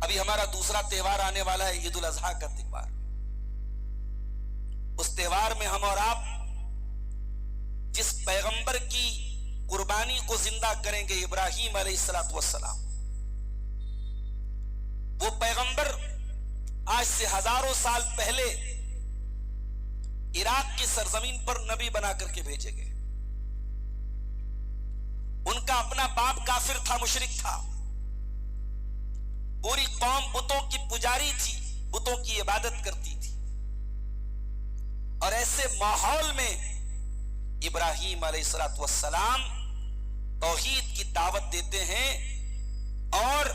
ابھی ہمارا دوسرا تہوار آنے والا ہے، عید الاضحیٰ کا تہوار. اس تہوار میں ہم اور آپ جس پیغمبر کی قربانی کو زندہ کریں گے، ابراہیم علیہ السلام، وہ پیغمبر آج سے ہزاروں سال پہلے عراق کی سرزمین پر نبی بنا کر کے بھیجے گئے. ان کا اپنا باپ کافر تھا، مشرک تھا، پوری قوم بتوں کی پجاری تھی، بتوں کی عبادت کرتی تھی. اور ایسے ماحول میں ابراہیم علیہ السلام توحید کی دعوت دیتے ہیں اور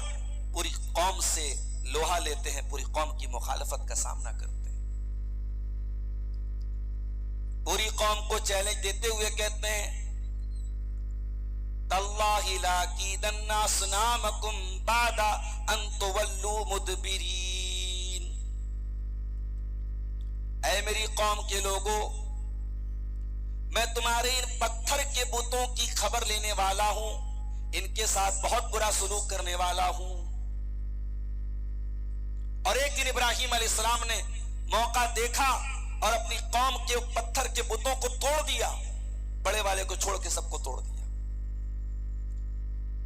پوری قوم سے لوہا لیتے ہیں، پوری قوم کی مخالفت کا سامنا کرتے ہیں. پوری قوم کو چیلنج دیتے ہوئے کہتے ہیں تاللہ لاکیدن اصنامکم بعد ان تولوا مدبرین. اے میری قوم کے لوگوں، میں تمہارے ان پتھر کے بتوں کی خبر لینے والا ہوں، ان کے ساتھ بہت برا سلوک کرنے والا ہوں. اور ایک دن ابراہیم علیہ السلام نے موقع دیکھا اور اپنی قوم کے پتھر کے بتوں کو توڑ دیا، بڑے والے کو چھوڑ کے سب کو توڑ دیا.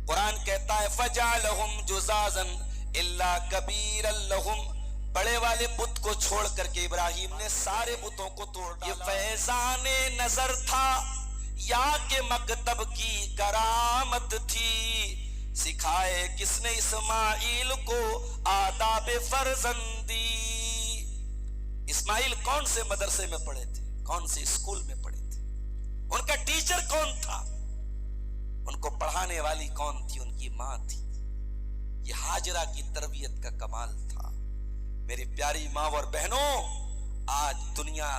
قرآن کہتا ہے فَجَعَلَهُمْ جُزَازًا إِلَّا كَبِيرًا لَهُمْ، بڑے والے بت کو چھوڑ کر کے ابراہیم نے سارے بتوں کو توڑ ڈالا. یہ فیضان نظر تھا یا کہ مکتب کی کرامت تھی، سکھائے کس نے اسماعیل کو آداب فرزندی. اسماعیل کون سے مدرسے میں پڑھے تھے، کون سے اسکول میں پڑھے تھے، ان کا ٹیچر کون تھا، ان کو پڑھانے والی کون تھی؟ ان کی ماں تھی. یہ ہاجرہ کی تربیت کا کمال تھا. میری پیاری ماں اور بہنوں، آج دنیا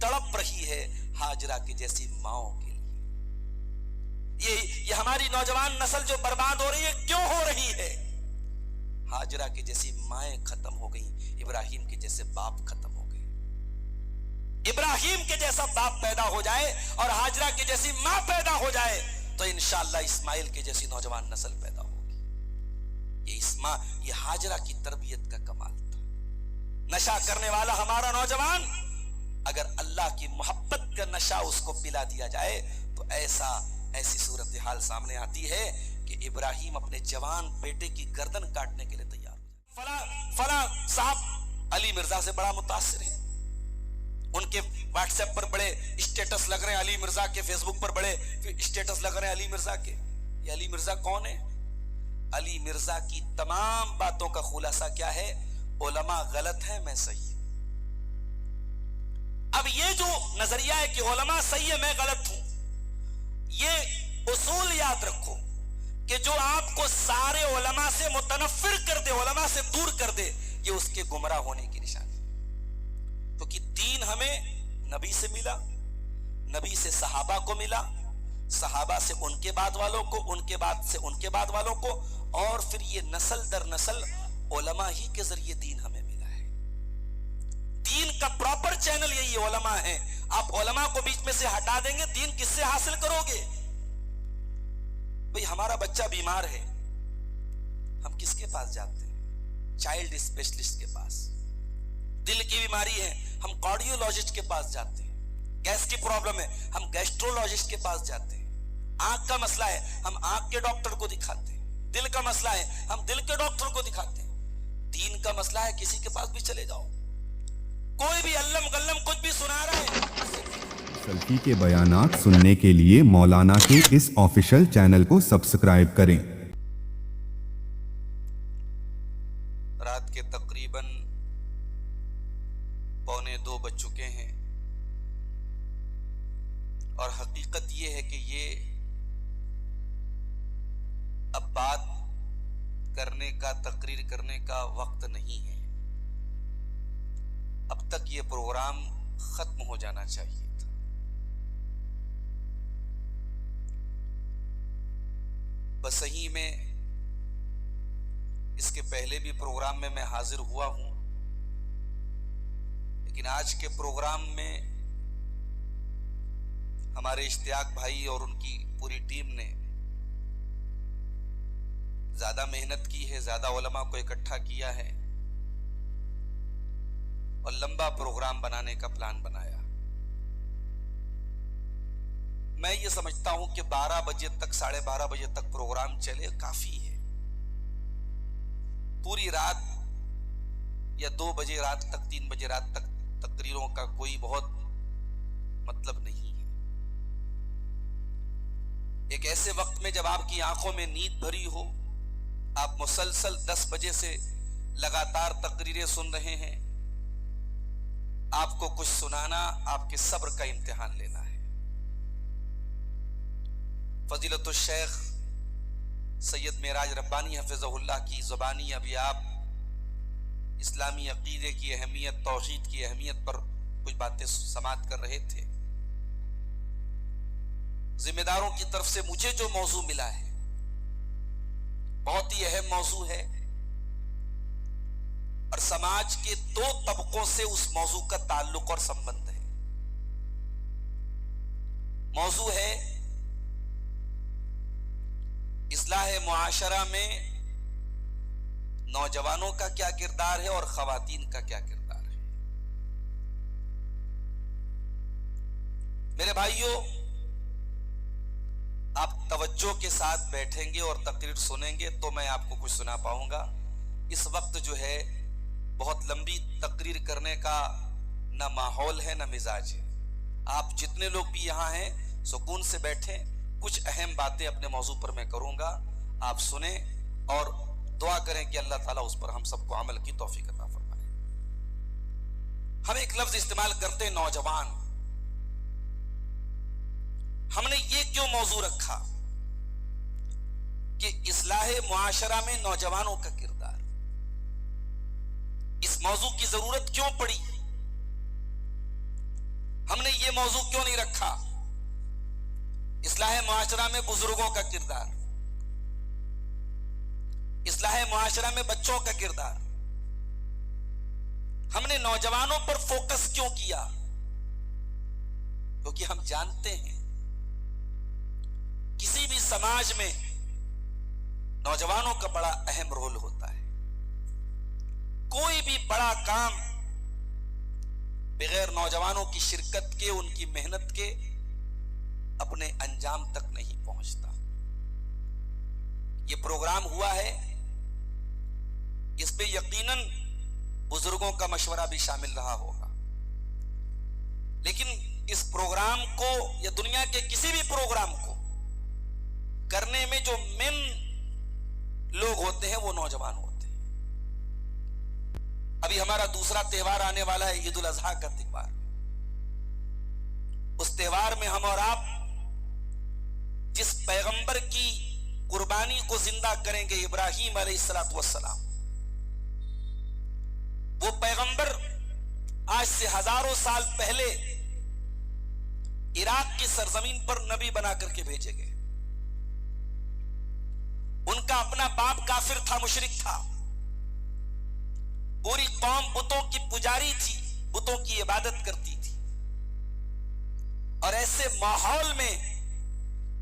تڑپ رہی ہے ہاجرہ کی جیسی ماؤں کے لیے. یہ ہماری نوجوان نسل جو برباد ہو رہی ہے، کیوں ہو رہی ہے؟ ہاجرہ کی جیسی مائیں ختم ہو گئیں، ابراہیم کے جیسے باپ ختم ہو گئے. ابراہیم کے جیسا باپ پیدا ہو جائے اور ہاجرہ کی جیسی ماں پیدا ہو جائے تو انشاءاللہ اسماعیل کی جیسی نوجوان نسل پیدا ہوگی. یہ ہاجرہ کی تربیت کا کمال تھا. نشہ کرنے والا ہمارا نوجوان اگر اللہ کی محبت کا نشہ اس کو پلا دیا جائے تو ایسی صورتحال سامنے آتی ہے کہ ابراہیم اپنے جوان بیٹے کی گردن کاٹنے کے لیے تیار ہو جائے. فلاں صاحب علی مرزا سے بڑا متاثر ہے، ان کے واٹس ایپ پر بڑے اسٹیٹس لگ رہے ہیں علی مرزا کے، فیس بک پر بڑے اسٹیٹس لگ رہے ہیں علی مرزا کے. یہ علی مرزا کون ہے؟ علی مرزا کی تمام باتوں کا خلاصہ کیا ہے؟ علماء غلط ہے، میں صحیح ہوں. اب یہ جو نظریہ ہے کہ علماء صحیح ہے میں غلط ہوں، یہ اصول یاد رکھو کہ جو آپ کو سارے علماء سے متنفر کر دے، علماء سے دور کر دے، یہ اس کے گمراہ ہونے کی نشانی. کیونکہ دین ہمیں نبی سے ملا، نبی سے صحابہ کو ملا، صحابہ سے ان کے بعد والوں کو، ان کے بعد سے ان کے بعد والوں کو، اور پھر یہ نسل در نسل علماء ہی کے ذریعے دین ہمیں ملا ہے. دین کا پراپر چینل یہی علماء ہیں. آپ علماء کو بیچ میں سے ہٹا دیں گے، دین کس سے حاصل کرو گے؟ بھئی ہمارا بچہ بیمار ہے، ہم کس کے پاس جاتے ہیں؟ چائلڈ اسپیشلسٹ کے پاس. دل کی بیماری ہے، ہم کارڈیولوجسٹ کے پاس جاتے ہیں. گیس کی پرابلم ہے، ہم گیسٹرولوجسٹ کے پاس جاتے ہیں. آنکھ کا مسئلہ ہے، ہم آنکھ کے ڈاکٹر کو دکھاتے ہیں. دل کا مسئلہ ہے، ہم دل کے ڈاکٹر کو دکھاتے ہیں. دین کا مسئلہ ہے، کسی کے پاس بھی چلے جاؤ، کوئی بھی علم غلم کچھ بھی سنا رہا ہے. سلفی کے بیانات سننے کے لیے مولانا کے اس آفیشل چینل کو سبسکرائب کریں. رات کے تقریباً 1:45 بج چکے ہیں اور حقیقت یہ ہے کہ یہ اب بات کرنے کا، تقریر کرنے کا وقت نہیں ہے. اب تک یہ پروگرام ختم ہو جانا چاہیے تھا. بس صحیح میں اس کے پہلے بھی پروگرام میں حاضر ہوا ہوں، لیکن آج کے پروگرام میں ہمارے اشتیاق بھائی اور ان کی پوری ٹیم نے زیادہ محنت کی ہے, زیادہ علماء کو اکٹھا کیا ہے اور لمبا پروگرام بنانے کا پلان بنایا. میں یہ سمجھتا ہوں کہ 12 بجے تک 12:30 بجے تک پروگرام چلے کافی ہے. پوری رات یا 2 بجے رات تک 3 بجے رات تک تقریروں کا کوئی بہت مطلب نہیں ہے. ایک ایسے وقت میں جب آپ کی آنکھوں میں نیند بھری ہو, آپ مسلسل 10 بجے سے لگاتار تقریریں سن رہے ہیں, آپ کو کچھ سنانا آپ کے صبر کا امتحان لینا ہے. فضیلت الشیخ سید معراج ربانی حفظہ اللہ کی زبانی ابیات اسلامی عقیدے کی اہمیت, توحید کی اہمیت پر کچھ باتیں سماعت کر رہے تھے. ذمہ داروں کی طرف سے مجھے جو موضوع ملا ہے بہت ہی اہم موضوع ہے, اور سماج کے 2 طبقوں سے اس موضوع کا تعلق اور سمبند ہے. موضوع ہے اصلاح معاشرہ میں نوجوانوں کا کیا کردار ہے اور خواتین کا کیا کردار ہے. میرے بھائیوں, آپ توجہ کے ساتھ بیٹھیں گے اور تقریر سنیں گے تو میں آپ کو کچھ سنا پاؤں گا. اس وقت جو ہے بہت لمبی تقریر کرنے کا نہ ماحول ہے نہ مزاج ہے. آپ جتنے لوگ بھی یہاں ہیں سکون سے بیٹھیں, کچھ اہم باتیں اپنے موضوع پر میں کروں گا, آپ سنیں اور دعا کریں کہ اللہ تعالیٰ اس پر ہم سب کو عمل کی توفیق عطا فرمائے. ہم ایک لفظ استعمال کرتے ہیں نوجوان. ہم نے یہ کیوں موضوع رکھا کہ اصلاح معاشرہ میں نوجوانوں کا کردار, اس موضوع کی ضرورت کیوں پڑی. ہم نے یہ موضوع کیوں نہیں رکھا اصلاح معاشرہ میں بزرگوں کا کردار, اصلاح معاشرہ میں بچوں کا کردار. ہم نے نوجوانوں پر فوکس کیوں کیا, کیونکہ ہم جانتے ہیں کسی بھی سماج میں نوجوانوں کا بڑا اہم رول ہوتا ہے. کوئی بھی بڑا کام بغیر نوجوانوں کی شرکت کے, ان کی محنت کے اپنے انجام تک نہیں پہنچتا. یہ پروگرام ہوا ہے, اس پہ یقیناً بزرگوں کا مشورہ بھی شامل رہا ہوگا, لیکن اس پروگرام کو یا دنیا کے کسی بھی پروگرام کو کرنے میں جو مین لوگ ہوتے ہیں وہ نوجوان ہوتے ہیں. ابھی ہمارا دوسرا تہوار آنے والا ہے, عید الاضحیٰ کا تہوار. اس تہوار میں ہم اور آپ جس پیغمبر کی قربانی کو زندہ کریں گے, ابراہیم علیہ السلام, وہ پیغمبر آج سے ہزاروں سال پہلے عراق کی سرزمین پر نبی بنا کر کے بھیجے گئے. ان کا اپنا باپ کافر تھا, مشرک تھا, پوری قوم بتوں کی پجاری تھی, بتوں کی عبادت کرتی تھی, اور ایسے ماحول میں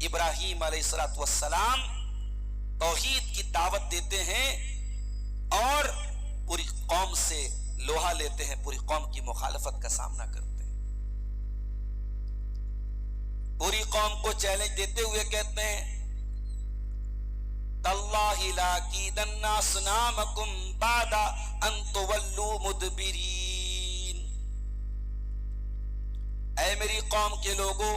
ابراہیم علیہ السلام توحید کی دعوت دیتے ہیں اور پوری قوم سے لوہا لیتے ہیں, پوری قوم کی مخالفت کا سامنا کرتے ہیں. پوری قوم کو چیلنج دیتے ہوئے کہتے ہیں تاللہ لاکیدن اصنامکم بعد ان تولوا مدبرین. اے میری قوم کے لوگوں,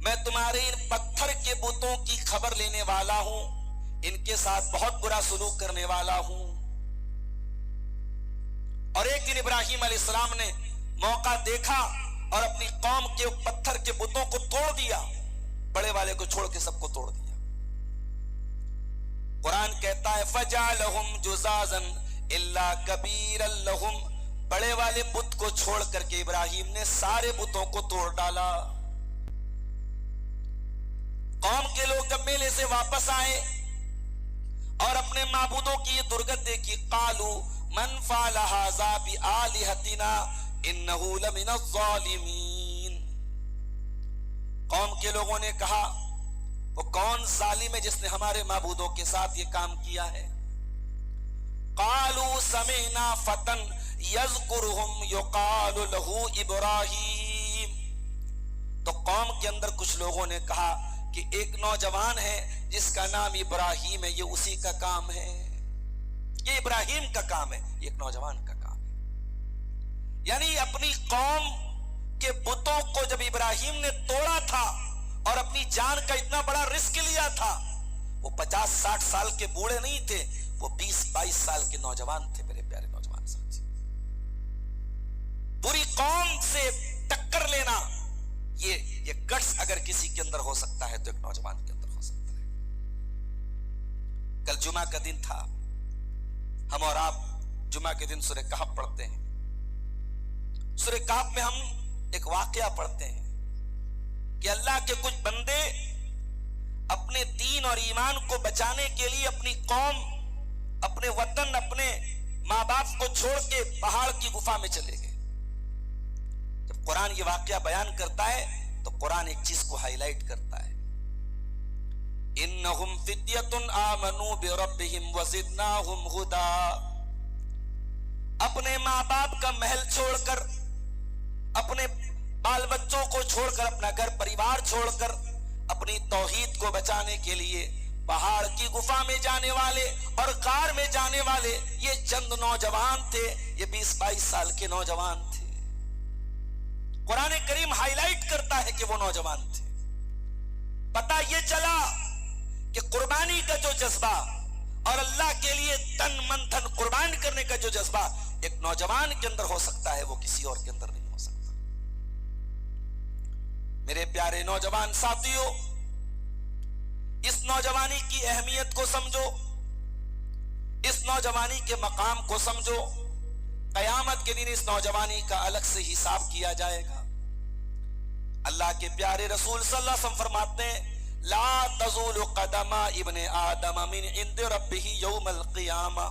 میں تمہارے ان پتھر کے بتوں کی خبر لینے والا ہوں, ان کے ساتھ بہت برا سلوک کرنے والا ہوں. اور ایک دن ابراہیم علیہ السلام نے موقع دیکھا اور اپنی قوم کے پتھر کے بتوں کو توڑ دیا, بڑے والے کو چھوڑ کے سب کو توڑ دیا. قرآن کہتا ہے فَجَعَلَهُمْ جُزَازًا إِلَّا كَبِيرًا لَهُمْ, بڑے والے بت کو چھوڑ کر کے ابراہیم نے سارے بتوں کو توڑ ڈالا. قوم کے لوگ جب میلے سے واپس آئے اور اپنے معبودوں کی یہ درگت دیکھی, قالوا من فعل هذا بآلهتنا انه لمن الظالمین. الظالمین. قوم کے لوگوں نے کہا, اے ابراہیم، ہم نے جو کچھ بھی کیا ہے یہ تمہاری عبادت کے لیے کیا ہے، ہم نے جو کچھ بھی کیا ہے یہ تمہاری عبادت کے لیے کیا ہے۔ قوم کے لوگوں نے کہا، اے ابراہیم، ہم نے جو کچھ بھی کیا ہے یہ تمہاری عبادت کے لیے کیا ہے۔ وہ کون ظالم ہے جس نے ہمارے معبودوں کے ساتھ یہ کام کیا ہے؟ قالوا سمعنا فتى يذكرهم يقال له ابراہیم. تو قوم کے اندر کچھ لوگوں نے کہا کہ ایک نوجوان ہے جس کا نام ابراہیم ہے، یہ اسی کا کام ہے، یہ ابراہیم کا کام ہے، یہ ایک نوجوان کا کام ہے. یعنی اپنی قوم کے بتوں کو جب ابراہیم نے توڑا تھا اور اپنی جان کا اتنا بڑا رسک لیا تھا، وہ 50-60 سال کے بوڑھے نہیں تھے، وہ 20-22 سال کے نوجوان تھے. میرے پیارے نوجوان ساتھی، پوری قوم سے ٹکر لینا، یہ گٹس اگر کسی کے اندر ہو سکتا ہے تو ایک نوجوان کے اندر ہو سکتا ہے. کل جمعہ کا دن تھا، ہم اور آپ جمعہ کے دن سورہ کہف پڑھتے ہیں. سورہ کہف میں ہم ایک واقعہ پڑھتے ہیں کہ اللہ کے کچھ بندے اپنے دین اور ایمان کو بچانے کے لیے اپنی قوم، اپنے وطن، اپنے ماں باپ کو چھوڑ کے پہاڑ کی گفا میں چلے گئے. جب قرآن یہ واقعہ بیان کرتا ہے تو قرآن ایک چیز کو ہائی لائٹ کرتا ہے، انہم فدیۃ آمنوا بربہم وزدناہم ہدی. اپنے ماں باپ کا محل چھوڑ کر، اپنے بال بچوں کو چھوڑ کر، اپنا گھر پریوار چھوڑ کر اپنی توحید کو بچانے کے لیے پہاڑ کی گفا میں جانے والے اور غار میں جانے والے یہ چند نوجوان تھے، یہ 20-22 سال کے نوجوان تھے. قرآن کریم ہائی لائٹ کرتا ہے کہ وہ نوجوان تھے. پتہ یہ چلا کہ قربانی کا جو جذبہ اور اللہ کے لیے تن من دھن قربان کرنے کا جو جذبہ ایک نوجوان کے اندر ہو سکتا ہے، وہ کسی اور کے اندر نہیں ہو سکتا. میرے پیارے نوجوان ساتھیوں، اس نوجوانی کی اہمیت کو سمجھو، اس نوجوانی کے مقام کو سمجھو. قیامت کے دن اس نوجوانی کا الگ سے حساب کیا جائے گا. اللہ کے پیارے رسول صلی اللہ علیہ وسلم فرماتے ہیں، لا تزول قدم ابن آدم من عند ربہ یوم القیامہ.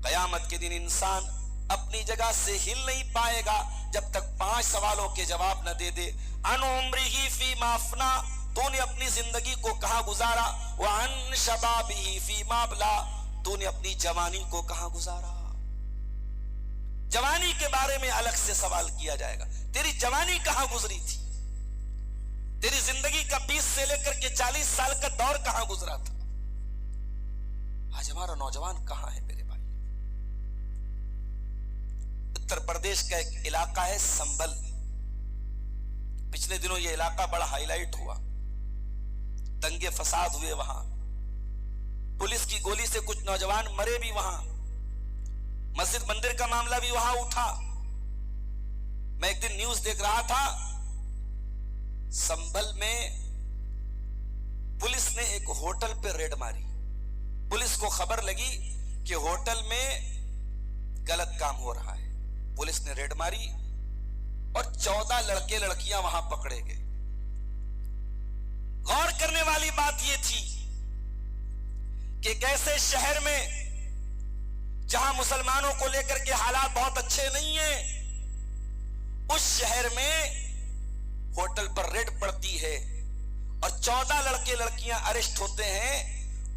قیامت کے دن انسان اپنی جگہ سے ہل نہیں پائے گا جب تک 5 سوالوں کے جواب نہ دے دے. عن عمرہ فیما افنا، تو نے اپنی زندگی کو کہاں گزارا. وعن شبابہ فیما ابلا، تو نے اپنی جوانی کو کہاں گزارا. جوانی کے بارے میں الگ سے سوال کیا جائے گا. تیری جوانی کہاں گزری تھی؟ تیری زندگی کا 20 سے لے کر کے 40 سال کا دور کہاں گزرا تھا؟ آج ہمارا نوجوان کہاں ہے میرے بھائی؟ اتر پردیش کا ایک علاقہ ہے سنبل. پچھلے دنوں یہ علاقہ بڑا ہائی لائٹ ہوا، دنگے فساد ہوئے وہاں، پولیس کی گولی سے کچھ نوجوان مرے بھی وہاں، مسجد مندر کا معاملہ بھی وہاں اٹھا. میں ایک دن نیوز دیکھ رہا تھا، سنبل میں پولیس نے ایک ہوٹل پہ ریڈ ماری. پولیس کو خبر لگی کہ ہوٹل میں غلط کام ہو رہا ہے، پولیس نے ریڈ ماری اور 14 لڑکے لڑکیاں وہاں پکڑے گئے. غور کرنے والی بات یہ تھی کہ ایک ایسے شہر میں جہاں مسلمانوں کو لے کر کے حالات بہت اچھے نہیں ہیں، اس شہر میں ہوٹل پر ریڈ پڑتی ہے اور 14 لڑکے لڑکیاں اریسٹ ہوتے ہیں.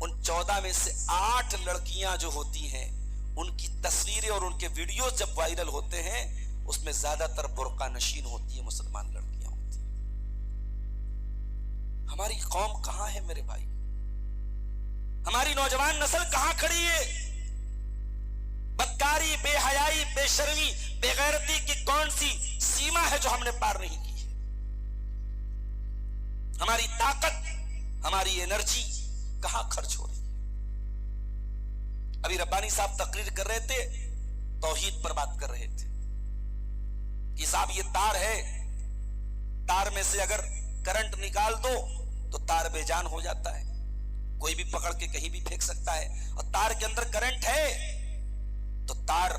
ان 14 میں سے 8 لڑکیاں جو ہوتی ہیں، ان کی تصویریں اور ان کے ویڈیوز جب وائرل ہوتے ہیں، اس میں زیادہ تر برقع نشین ہوتی ہیں، مسلمان لڑکیاں ہوتی ہیں. ہماری قوم کہاں ہے میرے بھائی؟ ہماری نوجوان نسل کہاں کھڑی ہے؟ بدکاری، بے حیائی، بے شرمی، بے غیرتی کی کون سی سیما ہے جو ہم نے پار نہیں کی ہے؟ ہماری طاقت، ہماری انرجی کہاں خرچ ہو رہی ہے؟ ابھی ربانی صاحب تقریر کر رہے تھے، توحید پر بات کر رہے تھے کہ صاحب یہ تار ہے، تار میں سے اگر کرنٹ نکال دو تو تار بے جان ہو جاتا ہے، کوئی بھی پکڑ کے کہیں بھی پھینک سکتا ہے. اور تار کے اندر کرنٹ ہے تو تار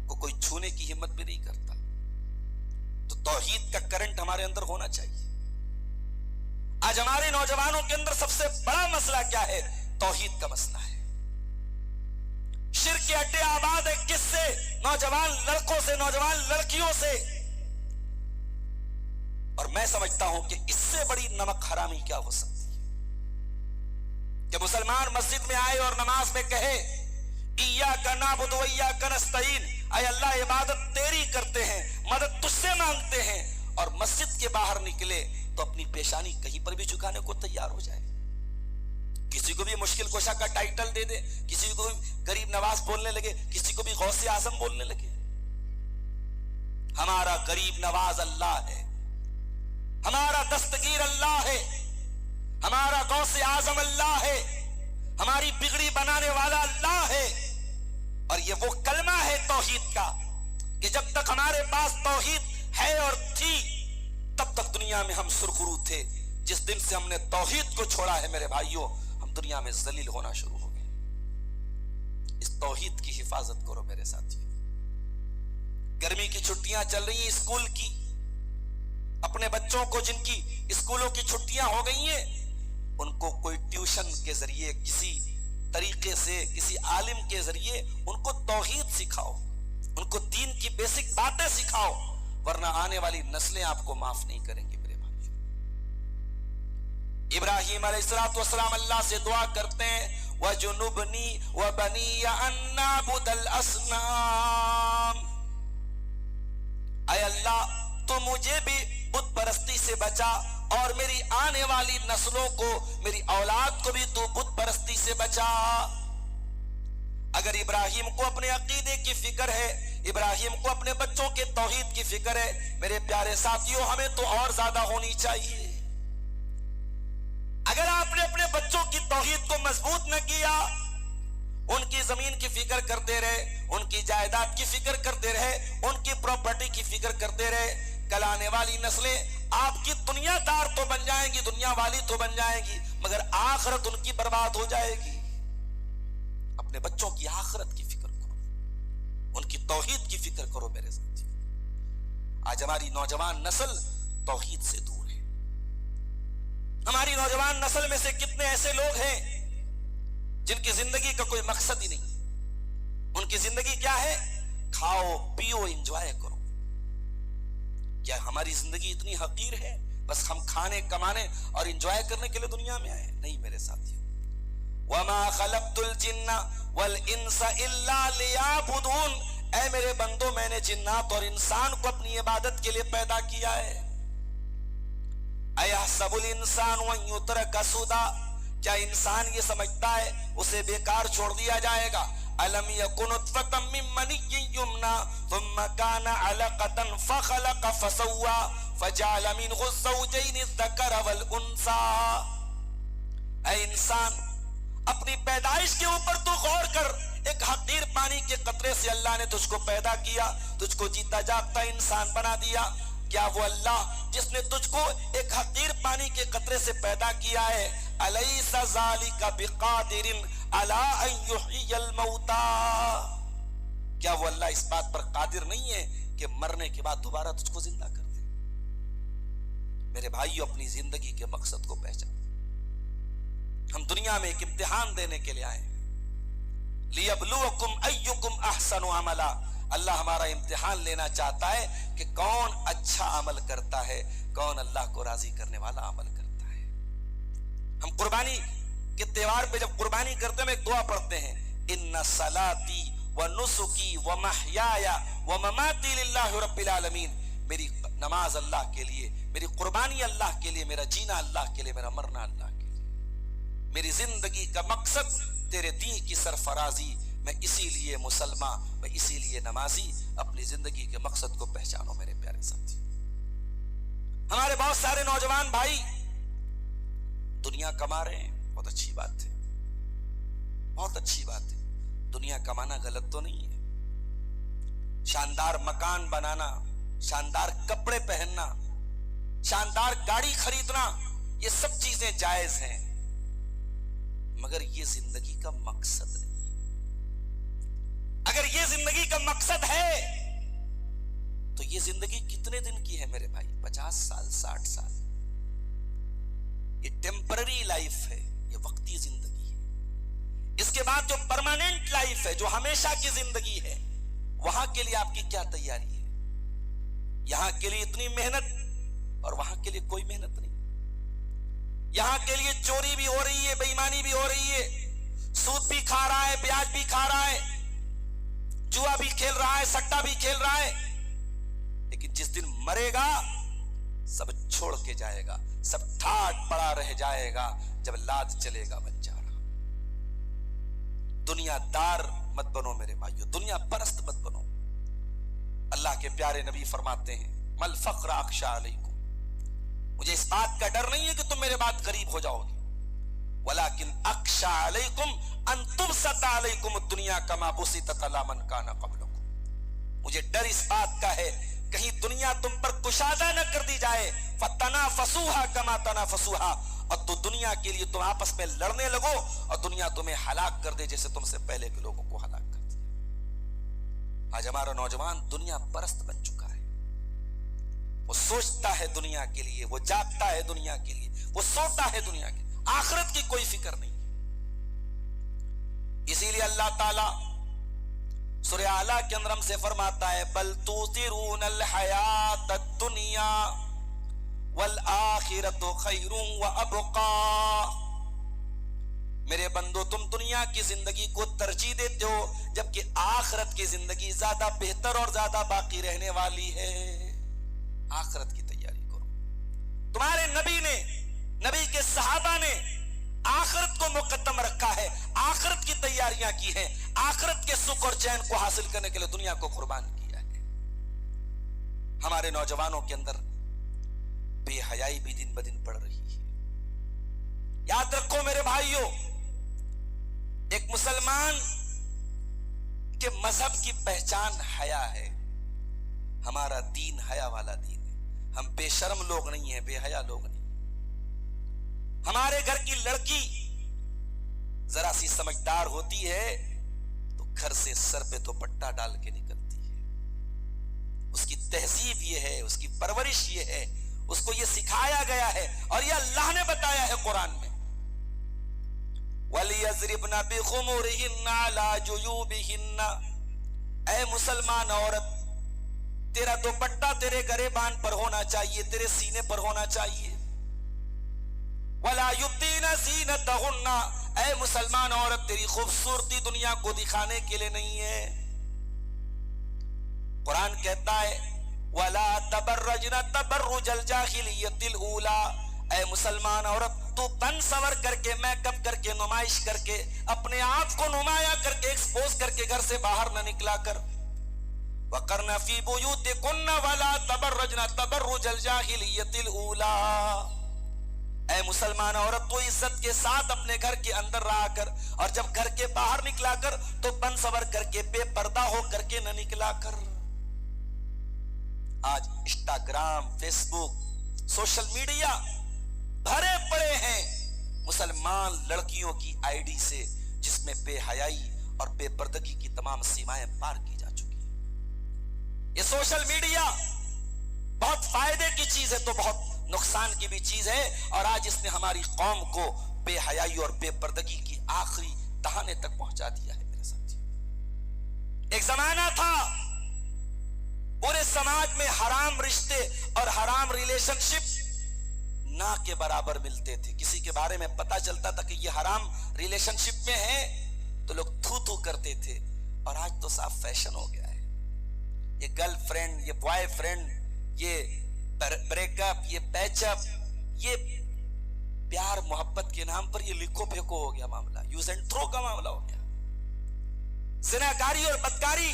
کو کوئی چھونے کی ہمت بھی نہیں کرتا. تو توحید کا کرنٹ ہمارے اندر ہونا چاہیے. آج ہمارے نوجوانوں کے اندر سب سے بڑا مسئلہ کیا ہے؟ توحید کا مسئلہ ہے. شرک کے اڈے آباد ہے. کس سے؟ نوجوان لڑکوں سے، نوجوان لڑکیوں سے. اور میں سمجھتا ہوں کہ اس سے بڑی نمک حرامی کیا ہو سکتی ہے؟ کہ مسلمان مسجد میں آئے اور نماز میں کہے ایاک نعبد و ایاک نستعین، اے اللہ عبادت تیری کرتے ہیں، مدد تجھ سے مانگتے ہیں، اور مسجد کے باہر نکلے تو اپنی پیشانی کہیں پر بھی جھکانے کو تیار ہو جائے، کسی کو بھی مشکل کشا کا ٹائٹل دے دے، کسی کو بھی غریب نواز بولنے لگے، کسی کو بھی غوث اعظم بولنے لگے۔ ہمارا غریب نواز اللہ ہے، ہمارا دستگیر اللہ ہے، ہمارا غوث اعظم اللہ ہے، ہماری بگڑی بنانے والا اللہ ہے۔ اور یہ وہ کلمہ ہے توحید کا کہ جب تک ہمارے پاس توحید ہے اور تھی تب تک دنیا میں ہم سرخرو تھے، جس دن سے ہم نے توحید کو چھوڑا ہے میرے بھائیوں، ہم دنیا میں ذلیل ہونا شروع ہو گئے۔ اس توحید کی حفاظت کرو میرے ساتھیو۔ گرمی کی چھٹیاں چل رہی ہیں اسکول کی، اپنے بچوں کو جن کی اسکولوں کی چھٹیاں ہو گئی ہیں ان کو کوئی ٹیوشن کے ذریعے کسی طریقے سے کسی عالم کے ذریعے ان کو توحید سکھاؤ، ان کو دین کی بیسک باتیں سکھاؤ، ورنہ آنے والی نسلیں آپ کو معاف نہیں کریں گے میرے بھائیو۔ ابراہیم علیہ السلام اللہ سے دعا کرتے ہیں وَجُنُبْنِي وَبَنِيَّ أَن نَّعْبُدَ الْأَصْنَامَ، اے اللہ تو مجھے بھی بت پرستی سے بچا اور میری آنے والی نسلوں کو، میری اولاد کو بھی تو بت پرستی سے بچا۔ اگر ابراہیم کو اپنے عقیدے کی فکر ہے، ابراہیم کو اپنے بچوں کے توحید کی فکر ہے، میرے پیارے ساتھیوں ہمیں تو اور زیادہ ہونی چاہیے۔ اگر آپ نے اپنے بچوں کی توحید کو مضبوط نہ کیا، ان کی زمین کی فکر کرتے رہے، ان کی جائیداد کی فکر کرتے رہے، ان کی پراپرٹی کی فکر کرتے رہے، کل آنے والی نسلیں آپ کی دنیا دار تو بن جائیں گی، دنیا والی تو بن جائیں گی، مگر آخرت ان کی برباد ہو جائے گی۔ اپنے بچوں کی آخرت کی فکر کرو، ان کی توحید کی فکر کرو میرے ساتھی۔ آج ہماری نوجوان نسل توحید سے دور ہے۔ ہماری نوجوان نسل میں سے کتنے ایسے لوگ ہیں جن کی زندگی کا کوئی مقصد ہی نہیں، ان کی زندگی کیا ہے؟ کھاؤ پیو انجوائے کرو۔ کیا ہماری زندگی اتنی حقیر ہے بس ہم کھانے کمانے اور انجوائے کرنے کے لیے دنیا میں آئے؟ نہیں میرے ساتھیوں۔ وَمَا خَلَقْتُ الْجِنَّ وَالْإِنسَ إِلَّا لِيَعْبُدُونَ، اے میرے بندو میں نے جنات اور انسان کو اپنی عبادت کے لیے پیدا کیا ہے۔ أَيَحْسَبُ الْإِنسَانُ أَن يُتْرَكَ سُدًى، کیا انسان یہ سمجھتا ہے اسے بیکار چھوڑ دیا جائے گا؟ أَلَمْ يَكُنْ نُطْفَةً مِّن مَّنِيٍّ يُمْنَىٰ ثُمَّ كَانَ عَلَقَةً فَخَلَقَ فَسَوَّىٰ فَجَعَلَ مِنْهُ الزَّوْجَيْنِ الذَّكَرَ وَالْأُنثَىٰ۔ اے انسان اپنی پیدائش کے اوپر تو غور کر، ایک حقیر پانی کے قطرے سے اللہ نے تجھ کو پیدا کیا، تجھ کو جیتا جاگتا انسان بنا دیا۔ کیا وہ اللہ جس نے تجھ کو ایک حقیر پانی کے قطرے سے پیدا کیا ہے، أَلَيْسَ ذَلِكَ بِقَادِرٍ عَلَىٰ أَن يُحْيِيَ الْمَوْتَىٰ، کیا وہ اللہ اس بات پر قادر نہیں ہے کہ مرنے کے بعد دوبارہ تجھ کو زندہ کر دے؟ میرے بھائیو اپنی زندگی کے مقصد کو پہچان۔ ہم دنیا میں ایک امتحان دینے کے لیے آئے ہیں، لِيَبْلُوَكُمْ أَيُّكُمْ أَحْسَنُ عَمَلًا، اللہ ہمارا امتحان لینا چاہتا ہے کہ کون اچھا عمل کرتا ہے، کون اللہ کو راضی کرنے والا عمل کرتا ہے۔ ہم قربانی کے تہوار پہ جب قربانی کرتے ہیں ایک دعا پڑھتے ہیں، إِنَّ صَلَاتِي وَنُسُكِي وَمَحْيَايَ وَمَمَاتِي لِلَّهِ رَبِّ الْعَالَمِينَ، میری نماز اللہ کے لیے، میری قربانی اللہ کے لیے، میرا جینا اللہ کے لیے، میرا مرنا اللہ کے لیے، میری زندگی کا مقصد تیرے دین کی سرفرازی، میں اسی لیے مسلمان، میں اسی لیے نمازی۔ اپنی زندگی کے مقصد کو پہچانو میرے پیارے ساتھی۔ ہمارے بہت سارے نوجوان بھائی دنیا کما رہے ہیں، بہت اچھی بات ہے، بہت اچھی بات ہے، دنیا کمانا غلط تو نہیں ہے۔ شاندار مکان بنانا، شاندار کپڑے پہننا، شاندار گاڑی خریدنا، یہ سب چیزیں جائز ہیں، مگر یہ زندگی کا مقصد نہیں۔ اگر یہ زندگی کا مقصد ہے تو یہ زندگی کتنے دن کی ہے میرے بھائی؟ 50 سال، 60 سال، یہ ٹیمپرری لائف ہے، یہ وقتی زندگی ہے۔ اس کے بعد جو پرماننٹ لائف ہے، جو ہمیشہ کی زندگی ہے، وہاں کے لیے آپ کی کیا تیاری ہے؟ یہاں کے لیے اتنی محنت اور وہاں کے لیے کوئی محنت نہیں، یہاں کے لیے چوری بھی ہو رہی ہے, بے ایمانی بھی ہو رہی ہے, سود بھی کھا رہا ہے, بیاج بھی کھا رہا ہے, جوا بھی کھیل رہا ہے, سٹا بھی کھیل رہا ہے, لیکن جس دن مرے گا سب چھوڑ کے جائے گا, سب ٹھاٹ پڑا رہ جائے گا جب لاد چلے گا بنجارا. دنیا دار مت بنو میرے بھائیو, دنیا پرست مت بنو. اللہ کے پیارے نبی فرماتے ہیں مل فقر اخشى علیکم, مجھے اس بات کا ڈر نہیں ہے کہ تم میرے بعد غریب ہو جاؤ گے, ولیکن اخشى علیکم ان تبسط علیکم الدنیا کما بسطت علی من کان قبلکم, مجھے ڈر اس بات کا ہے کہیں دنیا تم پر کشادہ نہ کر دی جائے, فتنافسوها کما تنافسوها, اور تو دنیا کے لیے تم آپس میں لڑنے لگو اور دنیا تمہیں ہلاک کر دے جیسے تم سے پہلے کے لوگوں کو ہلاک کر دیا. آج ہمارا نوجوان دنیا پرست بن چکا ہے, وہ سوچتا ہے دنیا کے لیے, وہ جاگتا ہے دنیا کے لیے, وہ سوتا ہے دنیا کے لیے, آخرت کی کوئی فکر نہیں. اسی لیے اللہ تعالی سورہ اعلیٰ کے اندر ہم سے فرماتا ہے بل تؤثرون الحیات الدنیا والآخرۃ خیر وابقی, میرے بندو تم دنیا کی زندگی کو ترجیح دیتے ہو جبکہ آخرت کی زندگی زیادہ بہتر اور زیادہ باقی رہنے والی ہے. آخرت کی تیاری کرو. تمہارے نبی نے, نبی کے صحابہ نے آخرت کو مقدم رکھا ہے, آخرت کی تیاریاں کی ہیں, آخرت کے سکھ اور چین کو حاصل کرنے کے لیے دنیا کو قربان کیا ہے. ہمارے نوجوانوں کے اندر بے حیائی بھی دن بدن بڑھ رہی ہے. یاد رکھو میرے بھائیوں, ایک مسلمان کے مذہب کی پہچان حیا ہے. ہمارا دین حیا والا دین ہے, ہم بے شرم لوگ نہیں ہیں, بے حیا لوگ نہیں. ہمارے گھر کی لڑکی ذرا سی سمجھدار ہوتی ہے تو گھر سے سر پہ دوپٹہ ڈال کے نکلتی ہے. اس کی تہذیب یہ ہے, اس کی پرورش یہ ہے, اس کو یہ سکھایا گیا ہے اور یہ اللہ نے بتایا ہے قرآن میں. وَلْيَضْرِبْنَ بِخُمُرِهِنَّ عَلَى جُيُوبِهِنَّ, اے مسلمان عورت تیرا دوپٹہ تیرے گریبان پر ہونا چاہیے, تیرے سینے پر ہونا چاہیے. وَلَا يُبْدِينَ زِينَتَهُنَّ, اے مسلمان عورت تیری خوبصورتی دنیا کو دکھانے کے لیے نہیں ہے. قرآن کہتا ہے وَلَا تَبَرَّجْنَ تَبَرُّجَ الْجَاهِلِيَّةِ الْأُولَى, اے مسلمان عورت تو بن سور کر کے, میک اپ کر کے, نمائش کر کے, اپنے آپ کو نمایاں کر کے, ایکسپوز کر کے گھر سے باہر نہ نکلا کر. وَقَرْنَ فِي بُيُوتِكُنَّ وَلَا تَبَرَّجْنَ تَبَرُّجَ الْجَاهِلِيَّةِ الْأُولَى, اے مسلمان عورت تو عزت کے ساتھ اپنے گھر کے اندر رہا کر, اور جب گھر کے باہر نکلا کر تو بن سور کر کے, بے پردہ ہو کر کے نہ نکلا کر. آج انسٹاگرام, فیس بک, سوشل میڈیا بھرے پڑے ہیں مسلمان لڑکیوں کی آئی ڈی سے, جس میں بے حیائی اور بے پردگی کی تمام سیمائیں پار کی جا چکی ہیں. یہ سوشل میڈیا بہت فائدے کی چیز ہے تو بہت نقصان کی بھی چیز ہے, اور آج اس نے ہماری قوم کو بے حیائی اور بے پردگی کی آخری تہانے تک پہنچا دیا ہے. میرے ساتھی, ایک زمانہ تھا پورے سماج میں حرام رشتے اور حرام ریلیشن شپ نہ کے برابر ملتے تھے. کسی کے بارے میں پتا چلتا تھا کہ یہ حرام ریلیشن شپ میں ہے تو لوگ تھو تھو کرتے تھے, اور آج تو صاف فیشن ہو گیا ہے. یہ گرل فرینڈ, یہ بوائے فرینڈ, یہ بریک اپ, یہ پیچ اپ, یہ پیار محبت کے نام پر یہ لکھو پھینکو ہو گیا معاملہ, یوز اینڈ تھرو کا معاملہ ہو گیا. زناکاری اور بدکاری